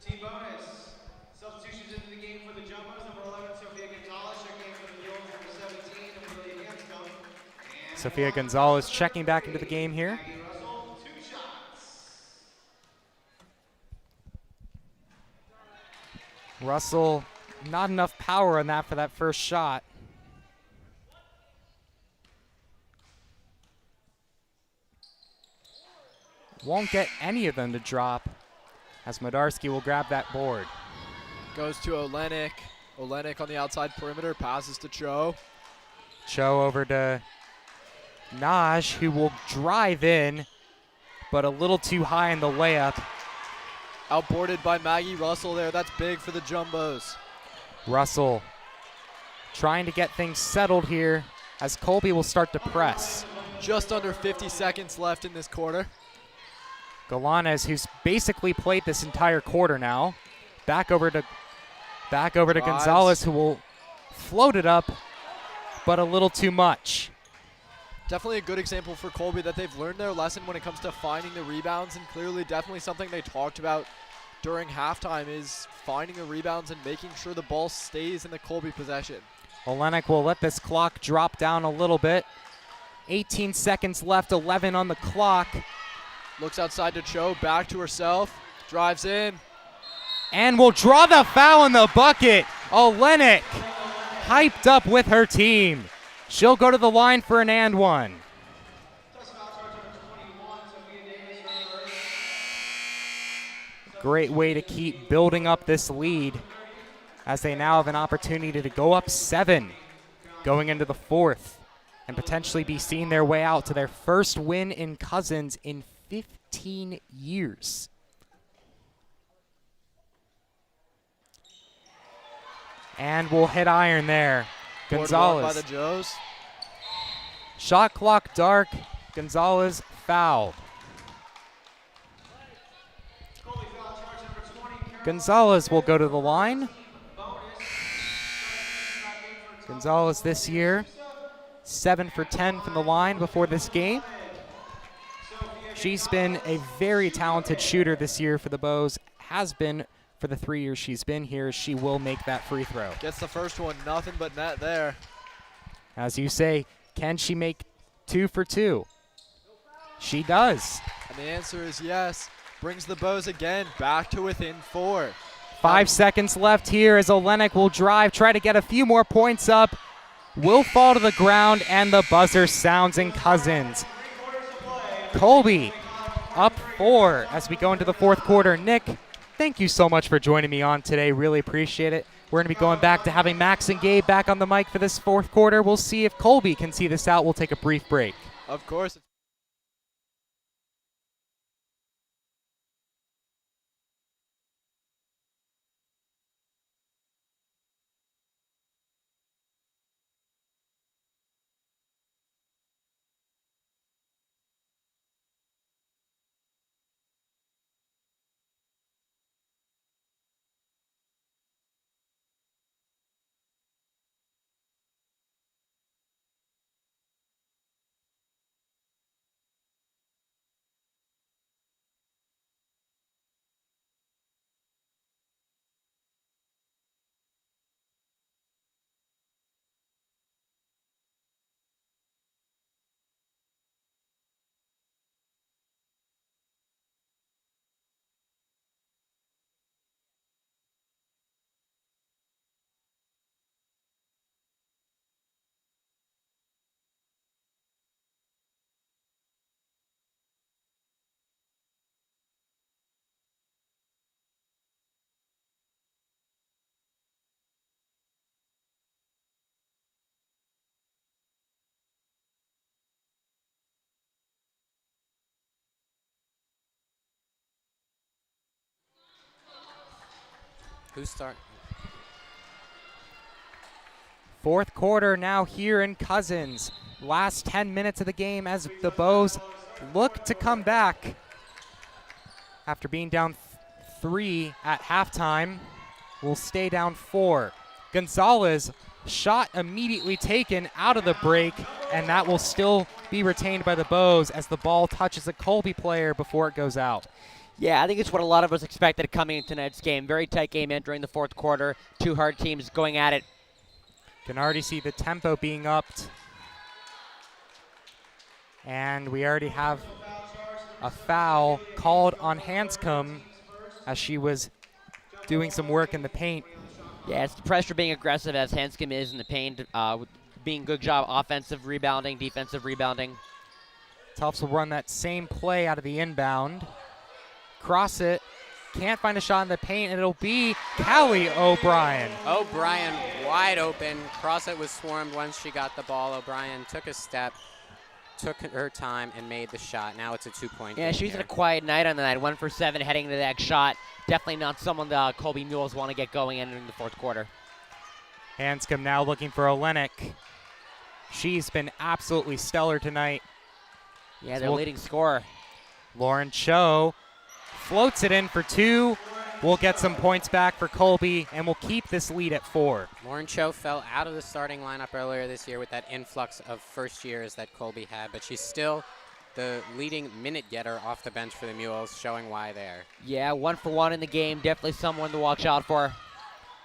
Team bonus. Substitutions into the game for the Jumbos. Number 11, Sophia Gonzalez. Checking for the Mules. Number 17, Amelia Hanscom. Sophia Gonzalez checking back into the game here. Russell, 2 shots. Russell, not enough power on that for that first shot. Won't get any of them to drop as Modarski will grab that board. Goes to Olenek. Olenek on the outside perimeter, passes to Cho. Cho over to Naj, who will drive in, but a little too high in the layup. Outboarded by Maggie Russell there. That's big for the Jumbos. Russell trying to get things settled here as Colby will start to press. Just under 50 seconds left in this quarter. Galanes, who's basically played this entire quarter now, back over to Gonzalez, who will float it up, but a little too much. Definitely a good example for Colby that they've learned their lesson when it comes to finding the rebounds, and clearly definitely something they talked about during halftime is finding the rebounds and making sure the ball stays in the Colby possession. Olenek will let this clock drop down a little bit. 18 seconds left, 11 on the clock. Looks outside to Cho, back to herself, drives in. And will draw the foul in the bucket. Olenek hyped up with her team. She'll go to the line for an and one. Great way to keep building up this lead as they now have an opportunity to go up 7 going into the fourth and potentially be seeing their way out to their first win in Cousins in 15 years. And we'll hit iron there. Gonzalez. By the Joes. Shot clock dark. Gonzalez fouled. Gonzalez will go to the line. Gonzalez this year, 7 for 10 from the line before this game. She's been a very talented shooter this year for the Bows, has been for the 3 years she's been here. She will make that free throw. Gets the first one, nothing but net there. As you say, can she make 2 for 2? She does. And the answer is yes. Brings the Bows again back to within 4. 5 seconds left here as Olenek will drive, try to get a few more points up. Will fall to the ground, and the buzzer sounds in Cousins. Colby up 4 as we go into the fourth quarter. Nick, thank you so much for joining me on today. Really appreciate it. We're going to be going back to having Max and Gabe back on the mic for this fourth quarter. We'll see if Colby can see this out. We'll take a brief break. Of course. Who's starting? Fourth quarter now here in Cousins. Last 10 minutes of the game as the Bows look to come back after being down 3 at halftime. Will stay down 4. Gonzalez shot immediately taken out of the break, and that will still be retained by the Bows as the ball touches a Colby player before it goes out. Yeah, I think it's what a lot of us expected coming into tonight's game. Very tight game entering the fourth quarter. Two hard teams going at it. Can already see the tempo being upped. And we already have a foul called on Hanscom as she was doing some work in the paint. Yeah, it's the pressure being aggressive as Hanscom is in the paint, being good job offensive rebounding, defensive rebounding. Tufts will run that same play out of the inbound. Cross it. Can't find a shot in the paint, and it'll be Callie O'Brien. O'Brien wide open. Crosset was swarmed once she got the ball. O'Brien took a step, took her time, and made the shot. Now it's a 2-point Yeah, game she's here. in a quiet night on the night. 1 for 7 heading to that shot. Definitely not someone the Colby Mules want to get going in the fourth quarter. Hanscom now looking for Olenek. She's been absolutely stellar tonight. Yeah, their leading scorer. Lauren Cho floats it in for 2. We'll get some points back for Colby, and we'll keep this lead at 4. Lauren Cho fell out of the starting lineup earlier this year with that influx of first years that Colby had, but she's still the leading minute getter off the bench for the Mules, showing why there. Yeah, 1 for 1 in the game. Definitely someone to watch out for.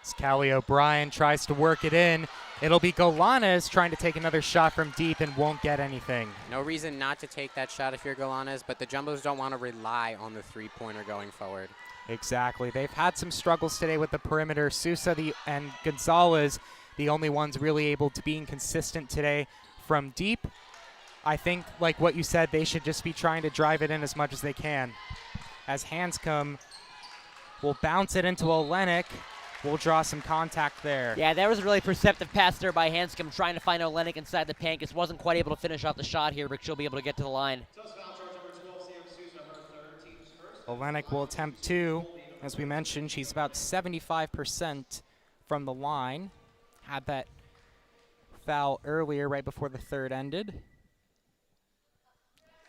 As Callie O'Brien tries to work it in, it'll be Golanes trying to take another shot from deep and won't get anything. No reason not to take that shot if you're Golanes, but the Jumbos don't want to rely on the three-pointer going forward. Exactly. They've had some struggles today with the perimeter. Sousa and Gonzalez, the only ones really able to be inconsistent today from deep. I think, like what you said, they should just be trying to drive it in as much as they can. As Hanscom will bounce it into Olenek. We'll draw some contact there. Yeah, that was a really perceptive pass there by Hanscom, trying to find Olenek inside the paint. Just wasn't quite able to finish off the shot here, but she'll be able to get to the line. Olenek will attempt 2. As we mentioned, she's about 75% from the line. Had that foul earlier right before the third ended.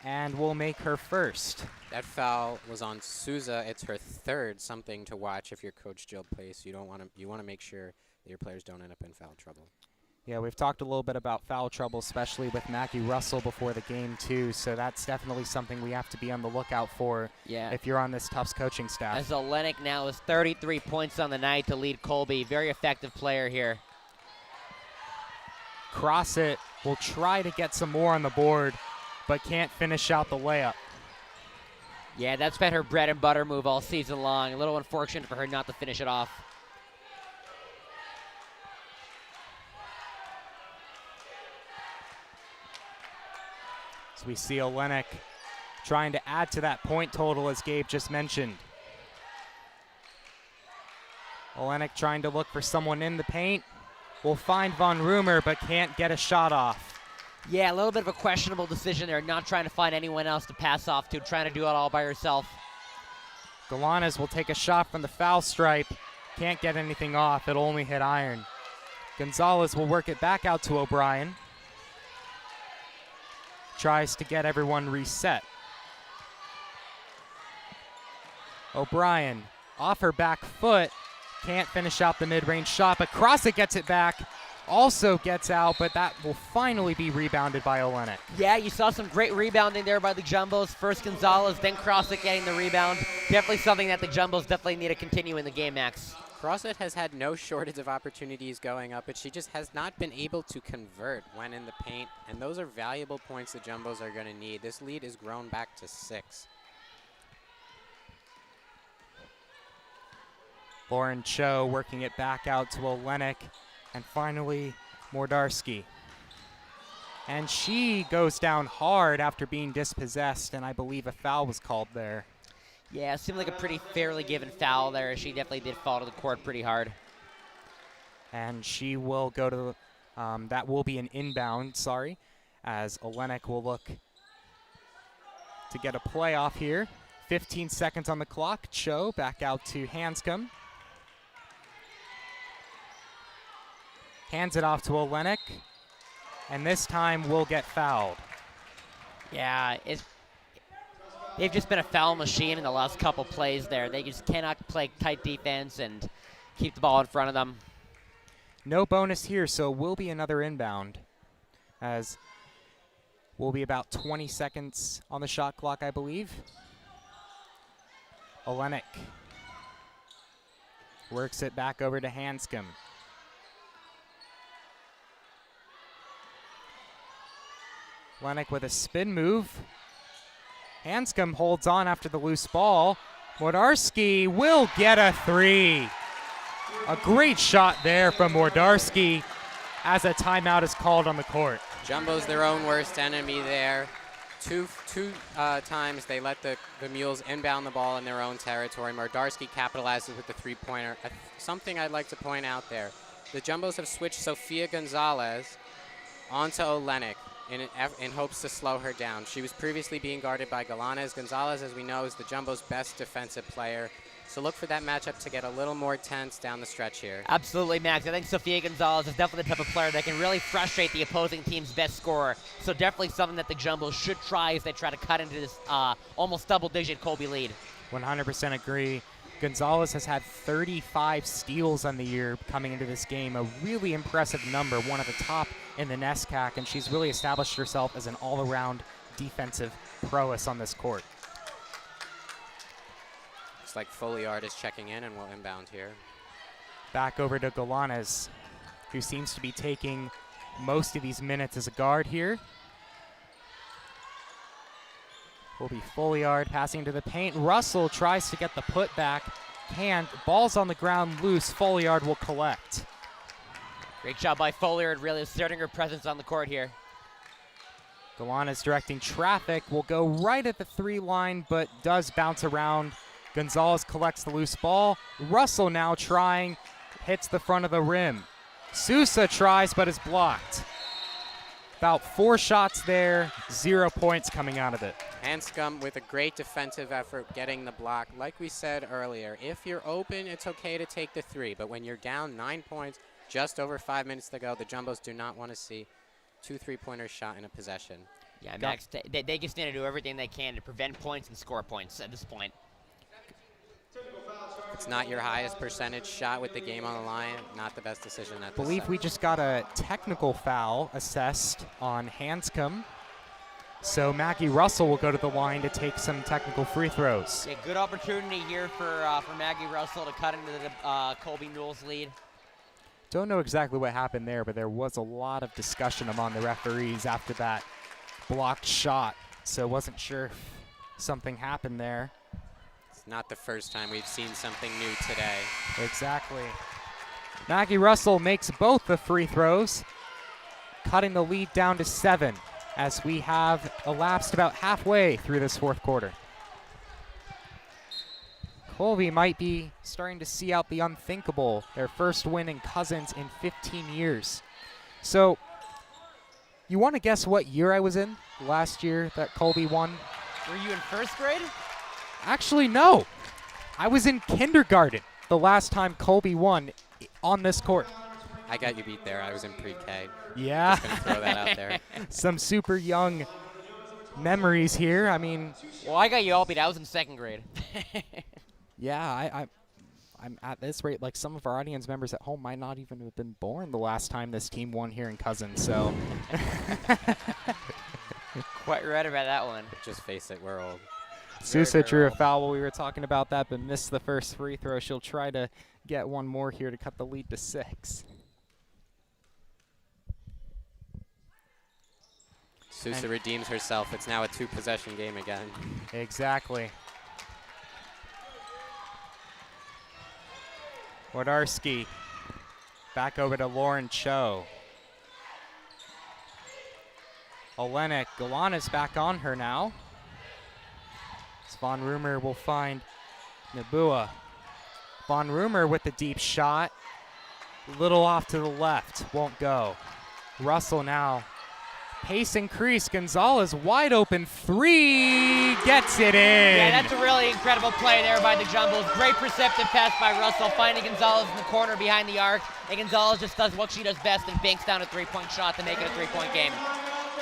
And we'll make her first. That foul was on Sousa. It's her third. Something to watch if you're Coach Jill Place. You want to make sure that your players don't end up in foul trouble. Yeah, we've talked a little bit about foul trouble, especially with Maggie Russell before the game too. So that's definitely something we have to be on the lookout for. Yeah. If you're on this Tufts coaching staff. As Olenek now is 33 points on the night to lead Colby. Very effective player here. Crossett will try to get some more on the board, but can't finish out the layup. Yeah, that's been her bread and butter move all season long. A little unfortunate for her not to finish it off. So we see Olenek trying to add to that point total, as Gabe just mentioned. Olenek trying to look for someone in the paint. Will find Von Rumer, but can't get a shot off. Yeah, a little bit of a questionable decision there, not trying to find anyone else to pass off to, trying to do it all by herself. Galanes will take a shot from the foul stripe. Can't get anything off. It'll only hit iron. Gonzalez will work it back out to O'Brien. Tries to get everyone reset. O'Brien off her back foot. Can't finish out the mid-range shot, but Crossett gets it back. Also gets out, but that will finally be rebounded by Olenek. Yeah, you saw some great rebounding there by the Jumbos. First Gonzalez, then Crossett getting the rebound. Definitely something that the Jumbos definitely need to continue in the game, Max. Crossett has had no shortage of opportunities going up, but she just has not been able to convert when in the paint, and those are valuable points the Jumbos are going to need. This lead is grown back to 6. Lauren Cho working it back out to Olenek, and finally Mordarski. And she goes down hard after being dispossessed, and I believe a foul was called there. Yeah, it seemed like a pretty fairly given foul there. She definitely did fall to the court pretty hard. And she will go to, that will be an inbound, as Olenek will look to get a play off here. 15 seconds on the clock. Cho back out to Hanscom. Hands it off to Olenek, and this time will get fouled. Yeah, they've just been a foul machine in the last couple plays there. They just cannot play tight defense and keep the ball in front of them. No bonus here, so it will be another inbound, as will be about 20 seconds on the shot clock, I believe. Olenek works it back over to Hanscom. Olenek with a spin move. Hanscom holds on after the loose ball. Mordarski will get a 3. A great shot there from Mordarski as a timeout is called on the court. Jumbo's their own worst enemy there. Two times they let the Mules inbound the ball in their own territory. Mordarski capitalizes with the three-pointer. Something I'd like to point out there. The Jumbos have switched Sofia Gonzalez onto Olenek in hopes to slow her down. She was previously being guarded by Galanes. Gonzalez, as we know, is the Jumbo's best defensive player. So look for that matchup to get a little more tense down the stretch here. Absolutely, Max. I think Sofia Gonzalez is definitely the type of player that can really frustrate the opposing team's best scorer. So definitely something that the Jumbos should try as they try to cut into this almost double-digit Colby lead. 100% agree. Gonzalez has had 35 steals on the year coming into this game, a really impressive number, one of the top in the NESCAC, and she's really established herself as an all-around defensive prowess on this court. Looks like Folliard is checking in and will inbound here. Back over to Galanes, who seems to be taking most of these minutes as a guard here. Will be Folliard passing to the paint. Russell tries to get the putback. Can't. Ball's on the ground loose. Folliard will collect. Great job by Folliard, really asserting her presence on the court here. Galanes directing traffic. Will go right at the 3 line, but does bounce around. Gonzalez collects the loose ball. Russell now trying, hits the front of the rim. Sousa tries, but is blocked. About 4 shots there, 0 points coming out of it. Hanscom with a great defensive effort getting the block. Like we said earlier, if you're open, it's okay to take the 3, but when you're down 9 points, just over 5 minutes to go, the Jumbos do not want to see 2 3-pointers shot in a possession. Yeah, Max, they can stand to do everything they can to prevent points and score points at this point. It's not your highest percentage shot with the game on the line. Not the best decision at this believe time. we just got a technical foul assessed on Hanscom. So Maggie Russell will go to the line to take some technical free throws. Yeah, good opportunity here for Maggie Russell to cut into the Colby Newell's lead. Don't know exactly what happened there, but there was a lot of discussion among the referees after that blocked shot. So wasn't sure if something happened there. It's not the first time we've seen something new today. Exactly. Maggie Russell makes both the free throws, cutting the lead down to 7 as we have elapsed about halfway through this 4th quarter. Colby might be starting to see out the unthinkable, their first win in Cousins in 15 years. So, you want to guess what year I was in last year that Colby won? Were you in 1st grade? Actually, no. I was in kindergarten the last time Colby won on this court. I got you beat there. I was in pre-K. Yeah. Just gonna throw that out there. Some super young memories here. I mean, well, I got you all beat. I was in 2nd grade. Yeah, I'm at this rate, like some of our audience members at home might not even have been born the last time this team won here in Cousins. So quite right about that one. Just face it, we're old. Sousa drew a foul while we were talking about that, but missed the first free throw. She'll try to get one more here to cut the lead to 6. Sousa redeems herself. It's now a 2-possession game again. Exactly. Wardarski back over to Lauren Cho. Olenek, Galanes back on her now. Von Rumer will find Nabua. Von Rumer with the deep shot. A little off to the left, won't go. Russell now. Pace increase, Gonzalez wide open 3, gets it in. Yeah, that's a really incredible play there by the Jumbos. Great perceptive pass by Russell, finding Gonzalez in the corner behind the arc. And Gonzalez just does what she does best and banks down a 3-point shot to make it a 3-point game.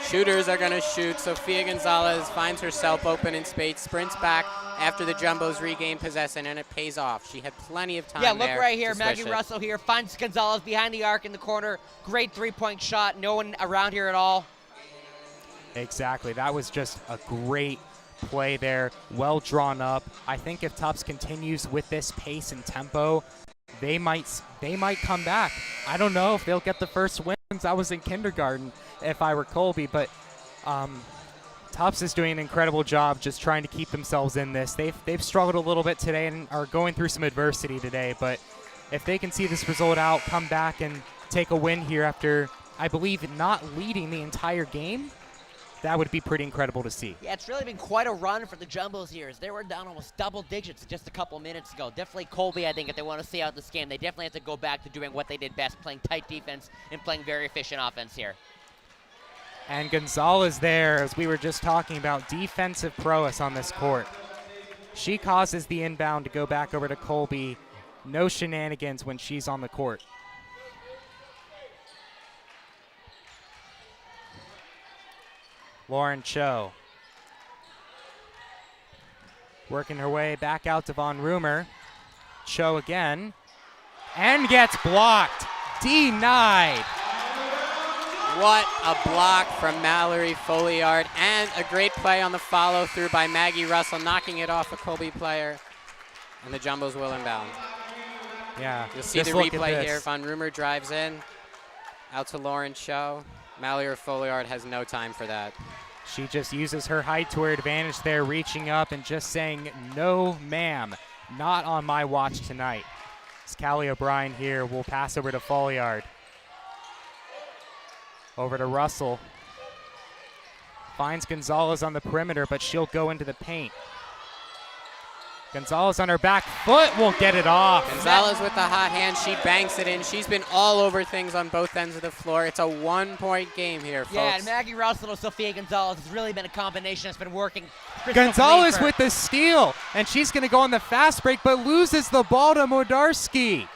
Shooters are going to shoot. Sofia Gonzalez finds herself open in space, sprints back after the Jumbos regain possession, and it pays off. She had plenty of time there. Yeah, look right here. to Maggie swish it. Russell here finds Gonzalez behind the arc in the corner. Great 3-point shot. No one around here at all. Exactly. That was just a great play there. Well drawn up. I think if Tufts continues with this pace and tempo, they might come back. I don't know if they'll get the first wins. I was in kindergarten if I were Colby, but Tufts is doing an incredible job just trying to keep themselves in this. They've struggled a little bit today and are going through some adversity today, but if they can see this result out, come back and take a win here after, I believe, not leading the entire game, that would be pretty incredible to see. Yeah, it's really been quite a run for the Jumbos here. They were down almost double digits just a couple minutes ago. Definitely Colby, I think, if they want to see out this game, they definitely have to go back to doing what they did best, playing tight defense and playing very efficient offense here. And Gonzalez there, as we were just talking about, defensive prowess on this court. She causes the inbound to go back over to Colby. No shenanigans when she's on the court. Lauren Cho working her way back out to Von Rumer. Cho again, and gets blocked. Denied. What a block from Mallory Folliard, and a great play on the follow through by Maggie Russell, knocking it off a Colby player, and the Jumbos will inbound. Yeah. You'll see the replay here. Von Rumer drives in, out to Lauren Cho. Mallory Folliard has no time for that. She just uses her height to her advantage there, reaching up and just saying, no, ma'am, not on my watch tonight. As Callie O'Brien here will pass over to Folliard. Over to Russell. Finds Gonzalez on the perimeter, but she'll go into the paint. Gonzalez on her back foot will get it off. Gonzalez with the hot hand. She banks it in. She's been all over things on both ends of the floor. It's a 1-point game here, folks. Yeah, and Maggie Russell and Sophia Gonzalez has really been a combination that's been working. Gonzalez with the steal, and she's going to go on the fast break, but loses the ball to Modarski.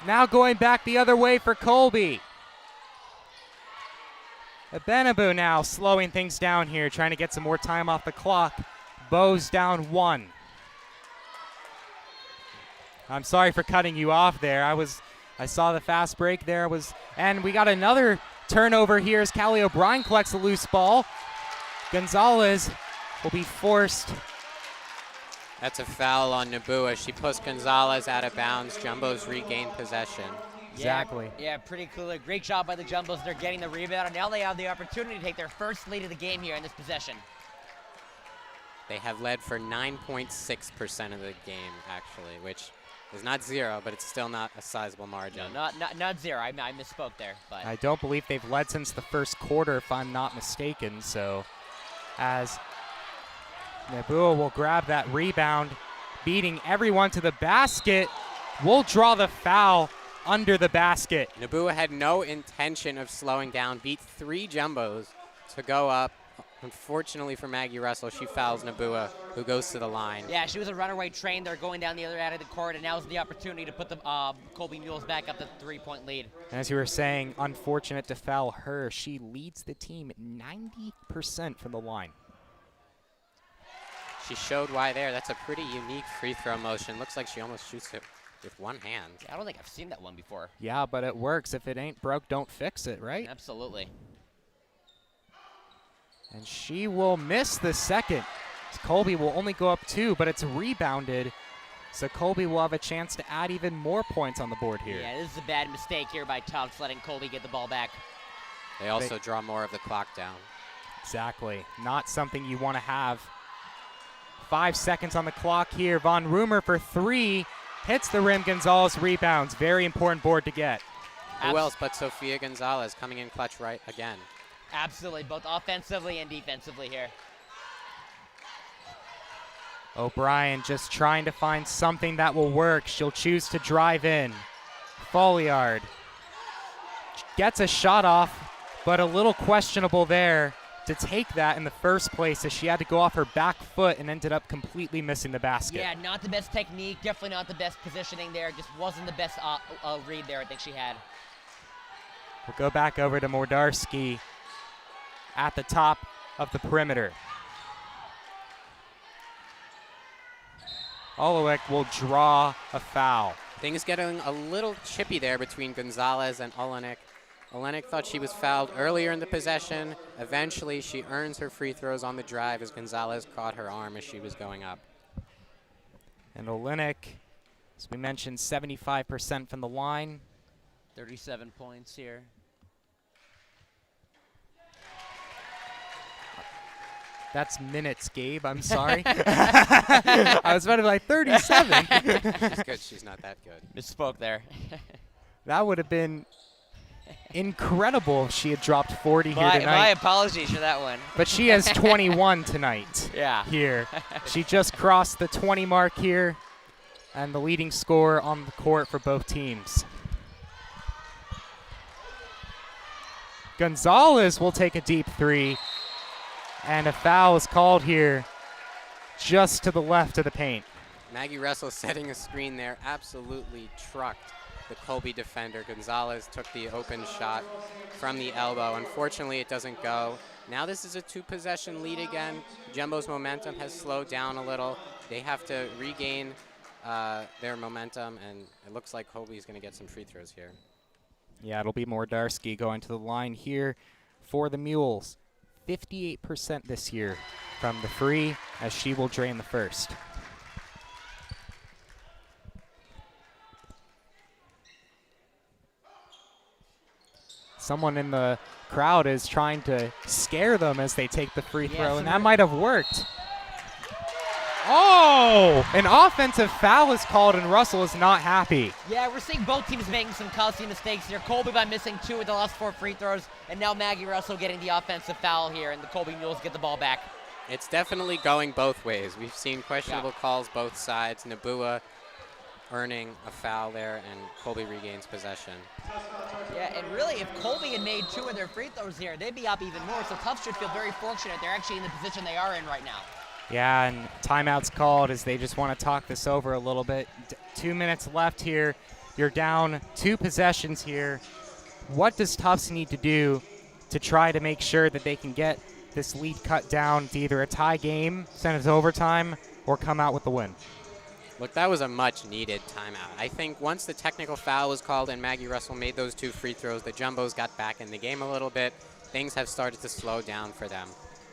Now going back the other way for Colby. Benabou now slowing things down here, trying to get some more time off the clock. Bows down 1. I'm sorry for cutting you off there. I saw the fast break there. And we got another turnover here as Callie O'Brien collects the loose ball. Gonzalez will be forced. That's a foul on Nabua. She pushed Gonzalez out of bounds. Jumbos regained possession. Exactly. Yeah, pretty cool. Great job by the Jumbos. They're getting the rebound, and now they have the opportunity to take their first lead of the game here in this possession. They have led for 9.6% of the game, actually, which is not 0, but it's still not a sizable margin. No, not 0. I misspoke there. But I don't believe they've led since the first quarter, if I'm not mistaken. So as Nabua will grab that rebound, beating everyone to the basket, will draw the foul under the basket. Nabua had no intention of slowing down, beat 3 Jumbos to go up. Unfortunately for Maggie Russell, she fouls Nabua, who goes to the line. Yeah, she was a runaway train. They're going down the other end of the court, and now's the opportunity to put the Colby Mules back up to 3-point lead. As you were saying, unfortunate to foul her. She leads the team 90% from the line. She showed why there. That's a pretty unique free throw motion. Looks like she almost shoots it with one hand. Yeah, I don't think I've seen that one before. Yeah, but it works. If it ain't broke, don't fix it, right? Absolutely. And she will miss the second. Colby will only go up 2, but it's rebounded. So Colby will have a chance to add even more points on the board here. Yeah, this is a bad mistake here by Tufts, letting Colby get the ball back. They also draw more of the clock down. Exactly. Not something you want to have. 5 seconds on the clock here. Von Rumer for 3. Hits the rim. Gonzalez rebounds. Very important board to get. Who else but Sophia Gonzalez coming in clutch right again? Absolutely, both offensively and defensively here. O'Brien just trying to find something that will work. She'll choose to drive in. Folliard gets a shot off, but a little questionable there to take that in the first place, as she had to go off her back foot and ended up completely missing the basket. Yeah, not the best technique, definitely not the best positioning there. Just wasn't the best read there I think she had. We'll go back over to Mordarski at the top of the perimeter. Olowick will draw a foul. Things getting a little chippy there between Gonzalez and Olenek. Olenek thought she was fouled earlier in the possession. Eventually, she earns her free throws on the drive as Gonzalez caught her arm as she was going up. And Olenek, as we mentioned, 75% from the line. 37 points here. That's minutes, Gabe. I'm sorry. I was about to be like 37. She's good. She's not that good. Misspoke there. That would have been incredible if she had dropped 40 here tonight. My apologies for that one. But she has 21 tonight. Yeah. Here. She just crossed the 20 mark here, and the leading scorer on the court for both teams. Gonzalez will take a deep 3. And a foul is called here. just to the left of the paint. Maggie Russell setting a screen there, absolutely trucked the Colby defender. Gonzalez took the open shot from the elbow. Unfortunately, it doesn't go. Now this is a 2-possession lead again. Jumbo's momentum has slowed down a little. They have to regain their momentum, and it looks like Colby's going to get some free throws here. Yeah, it'll be Mordarski going to the line here for the Mules. 58% this year from the free, as she will drain the first. Someone in the crowd is trying to scare them as they take the free throw, and that might have worked. Oh! An offensive foul is called, and Russell is not happy. Yeah, we're seeing both teams making some costly mistakes here. Colby by missing 2 of the last 4 free throws, and now Maggie Russell getting the offensive foul here, and the Colby Mules get the ball back. It's definitely going both ways. We've seen questionable calls both sides. Nabua earning a foul there, and Colby regains possession. Yeah, and really, if Colby had made 2 of their free throws here, they'd be up even more, so Tufts should feel very fortunate they're actually in the position they are in right now. Yeah, and timeout's called as they just want to talk this over a little bit. 2 minutes left here. You're down 2 possessions here. What does Tufts need to do to try to make sure that they can get this lead cut down to either a tie game, send it to overtime, or come out with the win? Look, that was a much-needed timeout. I think once the technical foul was called and Maggie Russell made those 2 free throws, the Jumbos got back in the game a little bit. Things have started to slow down for them.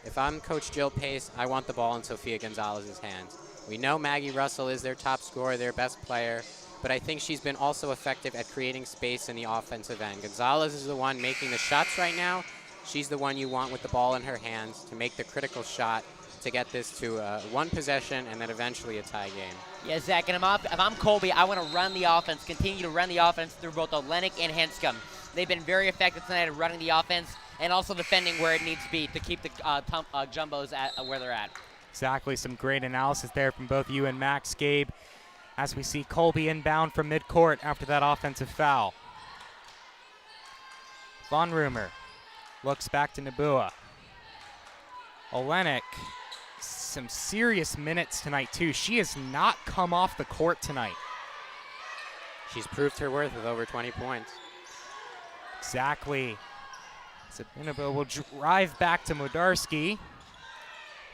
If I'm Coach Jill Pace, I want the ball in Sofia Gonzalez's hands. We know Maggie Russell is their top scorer, their best player, but I think she's been also effective at creating space in the offensive end. Gonzalez is the one making the shots right now. She's the one you want with the ball in her hands to make the critical shot to get this to 1 possession and then eventually a tie game. Yeah, Zach, and if I'm Colby, I want to run the offense, continue to run the offense through both Olenek and Henscom. They've been very effective tonight at running the offense and also defending where it needs to be to keep the Jumbos at where they're at. Exactly, some great analysis there from both you and Max. Gabe, as we see Colby inbound from midcourt after that offensive foul. Von Rumer looks back to Nabua. Olenek, some serious minutes tonight too. She has not come off the court tonight. She's proved her worth with over 20 points. Exactly. Sabinabo will drive back to Modarski.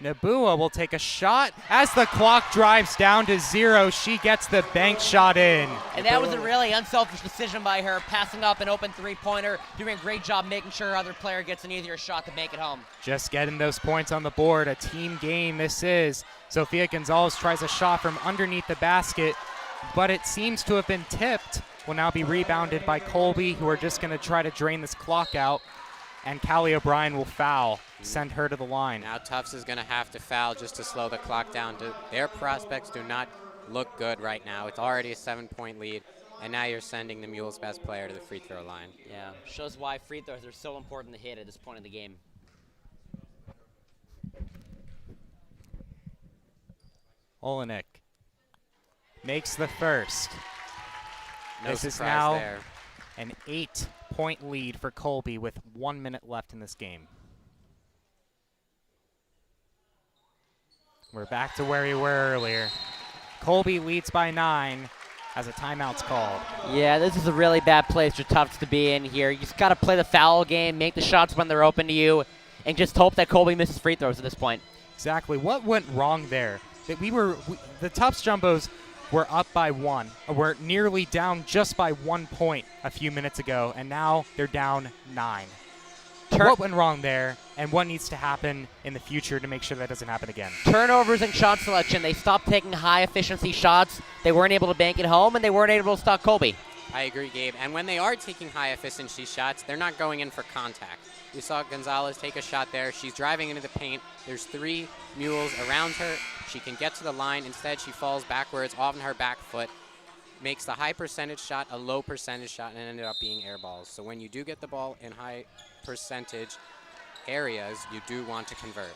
Nabua will take a shot. As the clock drives down to 0, she gets the bank shot in. And that was a really unselfish decision by her, passing up an open 3-pointer, doing a great job making sure her other player gets an easier shot to make it home. Just getting those points on the board. A team game this is. Sofia Gonzalez tries a shot from underneath the basket, but it seems to have been tipped. Will now be rebounded by Colby, who are just going to try to drain this clock out. And Callie O'Brien will foul, send her to the line. Now Tufts is going to have to foul just to slow the clock down. Their prospects do not look good right now. It's already a 7-point lead, and now you're sending the Mules' best player to the free throw line. Yeah, shows why free throws are so important to hit at this point in the game. Olenek makes the first. No this is surprise now there. An 8-point lead for Colby with 1 minute left in this game. We're back to where we were earlier. Colby leads by 9 as a timeout's called. Yeah, this is a really bad place for Tufts to be in here. You just got to play the foul game, make the shots when they're open to you, and just hope that Colby misses free throws at this point. Exactly. What went wrong there? That the Tufts Jumbos were up by 1. We're nearly down just by 1 point a few minutes ago, and now they're down 9. What went wrong there, and what needs to happen in the future to make sure that doesn't happen again? Turnovers and shot selection. They stopped taking high-efficiency shots. They weren't able to bank it home, and they weren't able to stop Colby. I agree, Gabe. And when they are taking high-efficiency shots, they're not going in for contact. We saw Gonzalez take a shot there. She's driving into the paint. There's 3 Mules around her. She can get to the line. Instead, she falls backwards off her back foot, makes the high percentage shot a low percentage shot, and ended up being air balls. So when you do get the ball in high percentage areas, you do want to convert.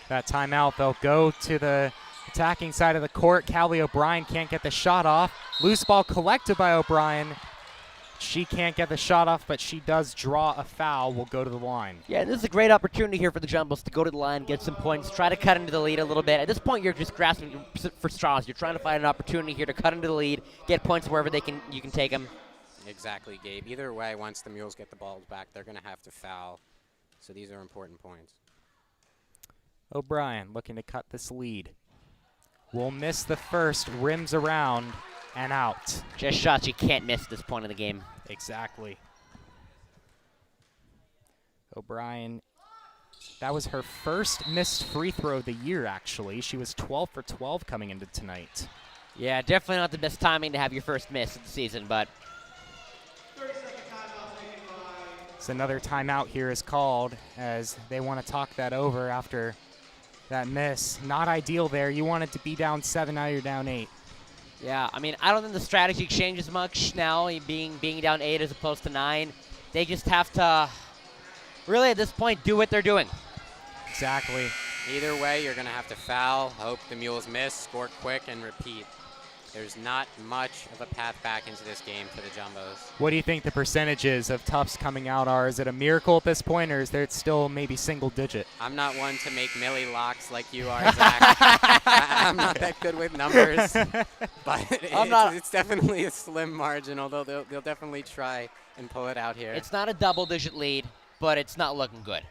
That timeout, they'll go to the attacking side of the court. Callie O'Brien can't get the shot off. Loose ball collected by O'Brien. She can't get the shot off, but she does draw a foul. Will go to the line. Yeah, this is a great opportunity here for the Jumbos to go to the line, get some points, try to cut into the lead a little bit. At this point, you're just grasping for straws. You're trying to find an opportunity here to cut into the lead, get points wherever you can take them. Exactly, Gabe. Either way, once the Mules get the balls back, they're going to have to foul. So these are important points. O'Brien looking to cut this lead. Will miss the first, rims around, and out. Just shots you can't miss at this point in the game. Exactly. O'Brien, that was her first missed free throw of the year, actually. She was 12 for 12 coming into tonight. Yeah, definitely not the best timing to have your first miss of the season, but... So another timeout here is called as they want to talk that over after that miss. Not ideal there. You want it to be down 7, now you're down 8. Yeah, I mean, I don't think the strategy changes much now, being down 8 as opposed to 9. They just have to, really at this point, do what they're doing. Exactly. Either way, you're going to have to foul, hope the Mules miss, score quick, and repeat. There's not much of a path back into this game for the Jumbos. What do you think the percentages of Tufts coming out are? Is it a miracle at this point, or is there still maybe single digit? I'm not one to make Millie locks like you are, Zach. I'm not that good with numbers, but it's definitely a slim margin, although they'll definitely try and pull it out here. It's not a double-digit lead, but it's not looking good.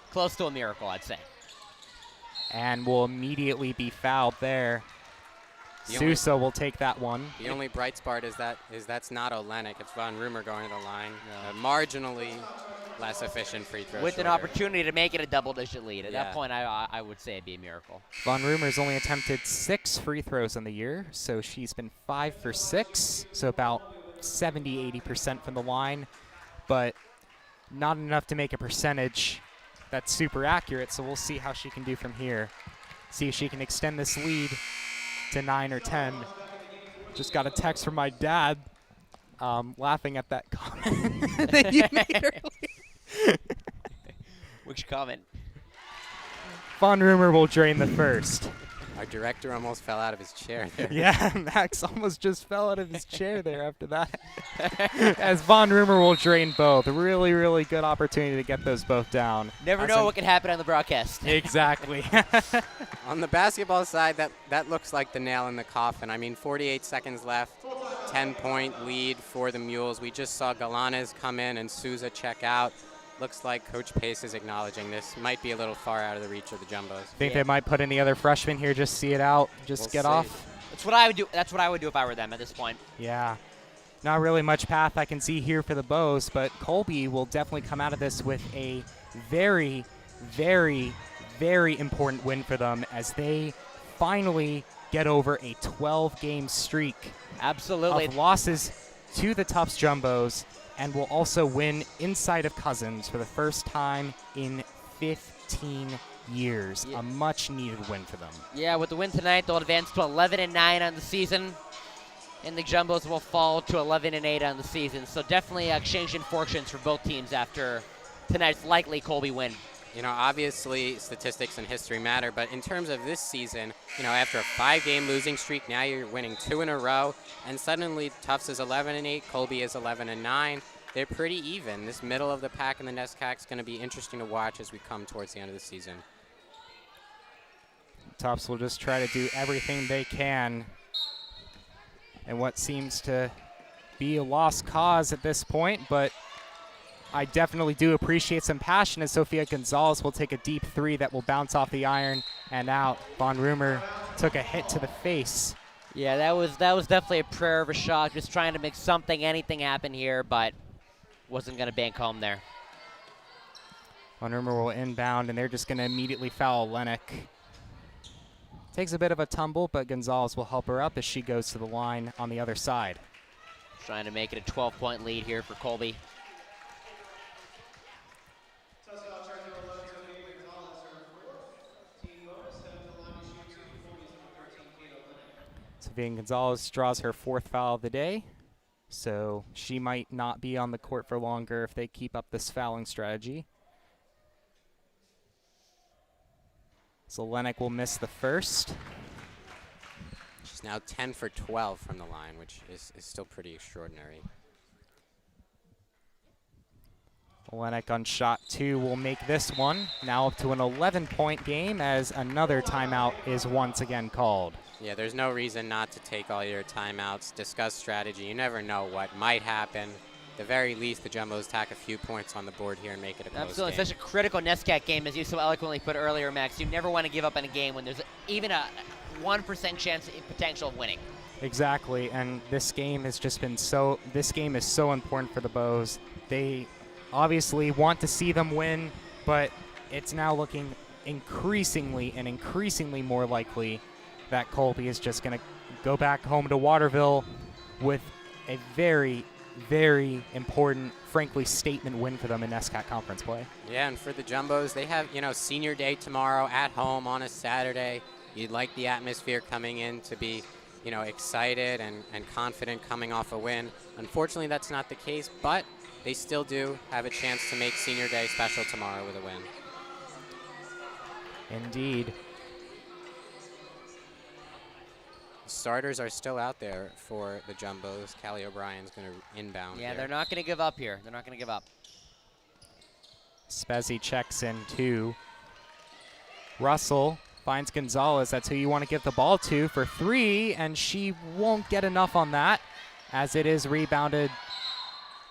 Close to a miracle, I'd say. And will immediately be fouled there. Sousa will take that one. The only bright spot is that's not Olenek. It's Von Rumer going to the line. Marginally less efficient free throw. With an opportunity to make it a double-digit lead. At that point, I would say it'd be a miracle. Von Rumer's only attempted 6 free throws on the year, so she's been 5 for 6, so about 70-80% from the line, but not enough to make a percentage that's super accurate, so we'll see how she can do from here. See if she can extend this lead to 9 or 10. Just got a text from my dad laughing at that comment that you made earlier. Which comment? Von Rumer will drain the first. Our director almost fell out of his chair there. Yeah, Max almost just fell out of his chair there after that. As Von Rumer will drain both. Really, really good opportunity to get those both down. Never know what can happen on the broadcast. Exactly. On the basketball side, that looks like the nail in the coffin. I mean, 48 seconds left, 10-point lead for the Mules. We just saw Galanes come in and Sousa check out. Looks like Coach Pace is acknowledging this. Might be a little far out of the reach of the Jumbos. Think they might put in the other freshmen here, just see it out, just get off? That's what I would do. That's what I would do if I were them at this point. Yeah. Not really much path I can see here for the Bows, but Colby will definitely come out of this with a very, very, very important win for them as they finally get over a 12-game streak. Absolutely. Of losses to the Tufts Jumbos, and will also win inside of Cousins for the first time in 15 years. Yeah. A much-needed win for them. Yeah, with the win tonight, they'll advance to 11-9 on the season, and the Jumbos will fall to 11-8 on the season. So definitely exchanging fortunes for both teams after tonight's likely Colby win. You know, obviously statistics and history matter, but in terms of this season, you know, after a 5-game losing streak, now you're winning 2 in a row, and suddenly Tufts is 11-8, Colby is 11-9. They're pretty even. This middle of the pack in the NESCAC is going to be interesting to watch as we come towards the end of the season. Tufts will just try to do everything they can in what seems to be a lost cause at this point, but I definitely do appreciate some passion as Sofia Gonzalez will take a deep 3 that will bounce off the iron and out. Von Rumer took a hit to the face. Yeah, that was definitely a prayer of a shot, just trying to make anything happen here, but wasn't going to bank home there. Von Rumer will inbound, and they're just going to immediately foul Olenek. Takes a bit of a tumble, but Gonzalez will help her up as she goes to the line on the other side. Trying to make it a 12-point lead here for Colby. Sofia Gonzalez draws her 4th foul of the day, so she might not be on the court for longer if they keep up this fouling strategy. So Olenek will miss the first. She's now 10 for 12 from the line, which is still pretty extraordinary. Olenek on shot 2 will make this one. Now up to an 11-point game as another timeout is once again called. Yeah, there's no reason not to take all your timeouts, discuss strategy. You never know what might happen. At the very least, the Jumbos tack a few points on the board here and make it a close Absolutely. game. Such a critical NESCAC game, as you so eloquently put earlier, Max. You never want to give up in a game when there's even a 1% chance potential of winning. Exactly, and this game has just been this game is so important for the Bows. They obviously want to see them win, but it's now looking increasingly more likely that Colby is just going to go back home to Waterville with a very, very important, frankly, statement win for them in NESCAC conference play. Yeah, and for the Jumbos, they have, senior day tomorrow at home on a Saturday. You'd like the atmosphere coming in to be, excited and confident coming off a win. Unfortunately, that's not the case, but they still do have a chance to make senior day special tomorrow with a win. Indeed. Starters are still out there for the Jumbos. Callie O'Brien's going to inbound. Yeah, here. they're not going to give up here. They're not going to give up. Spezzi checks in too. Russell finds Gonzalez. That's who you want to give the ball to for 3, and she won't get enough on that as it is rebounded,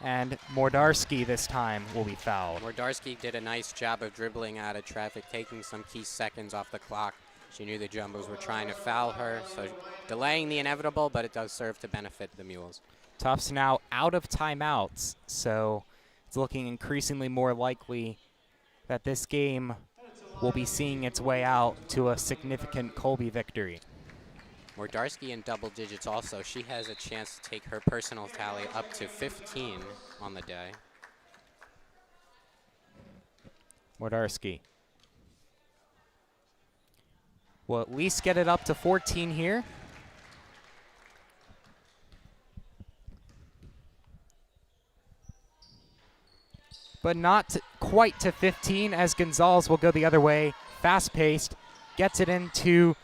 and Mordarski this time will be fouled. Mordarski did a nice job of dribbling out of traffic, taking some key seconds off the clock. She knew the Jumbos were trying to foul her, so delaying the inevitable, but it does serve to benefit the Mules. Tufts now out of timeouts, so it's looking increasingly more likely that this game will be seeing its way out to a significant Colby victory. Mordarski in double digits also. She has a chance to take her personal tally up to 15 on the day. Mordarski will at least get it up to 14 here. But not quite to 15 as Gonzalez will go the other way. Fast-paced, gets it into,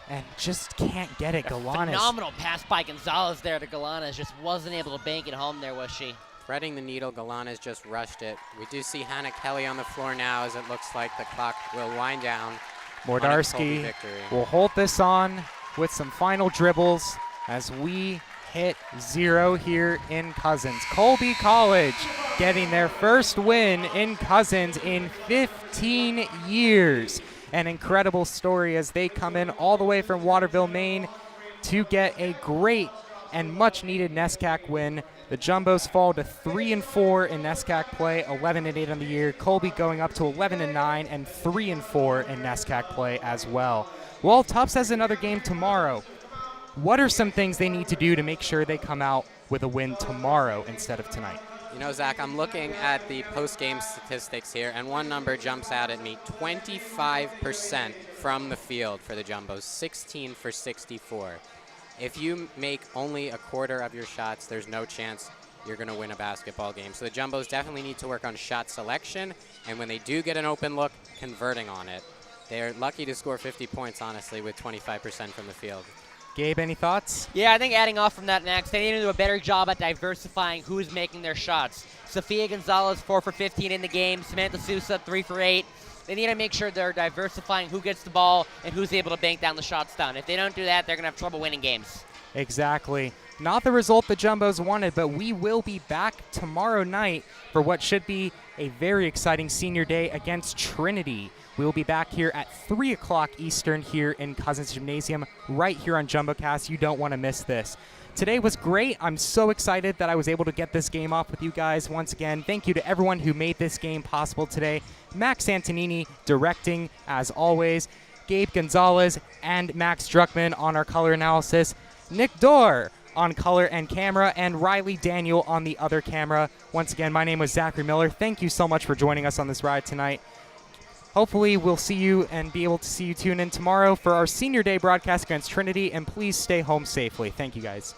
and just can't get it. Galanis. Phenomenal pass by Gonzalez there to Galanis. Just wasn't able to bank it home there, was she? Threading the needle, Galanis just rushed it. We do see Hannah Kelly on the floor now as it looks like the clock will wind down. Mordarski will hold this on with some final dribbles as we hit 0 here in Cousins. Colby College getting their first win in Cousins in 15 years. An incredible story as they come in all the way from Waterville, Maine to get a great and much needed NESCAC win. The Jumbos fall to 3-4 in NESCAC play, 11-8 on the year. Colby going up to 11-9 and 3-4 in NESCAC play as well. Well, Tufts has another game tomorrow. What are some things they need to do to make sure they come out with a win tomorrow instead of tonight? Zach, I'm looking at the post-game statistics here, and one number jumps out at me. 25% from the field for the Jumbos, 16 for 64. If you make only a quarter of your shots, there's no chance you're going to win a basketball game. So the Jumbos definitely need to work on shot selection, and when they do get an open look, converting on it. They're lucky to score 50 points, honestly, with 25% from the field. Gabe, any thoughts? Yeah, I think adding off from that next, they need to do a better job at diversifying who's making their shots. Sophia Gonzalez, 4 for 15 in the game. Samantha Sousa, 3 for 8. They need to make sure they're diversifying who gets the ball and who's able to bank down the shots down. If they don't do that, they're going to have trouble winning games. Exactly. Not the result the Jumbos wanted, but we will be back tomorrow night for what should be a very exciting senior day against Trinity. We will be back here at 3 o'clock Eastern here in Cousins Gymnasium, right here on JumboCast. You don't want to miss this. Today was great. I'm so excited that I was able to get this game off with you guys once again. Thank you to everyone who made this game possible today. Max Antonini directing, as always. Gabe Gonzalez and Max Druckman on our color analysis. Nick Dorr on color and camera, and Riley Daniel on the other camera. Once again, my name was Zachary Miller. Thank you so much for joining us on this ride tonight. Hopefully we'll see you and be able to see you tune in tomorrow for our senior day broadcast against Trinity, and please stay home safely. Thank you, guys.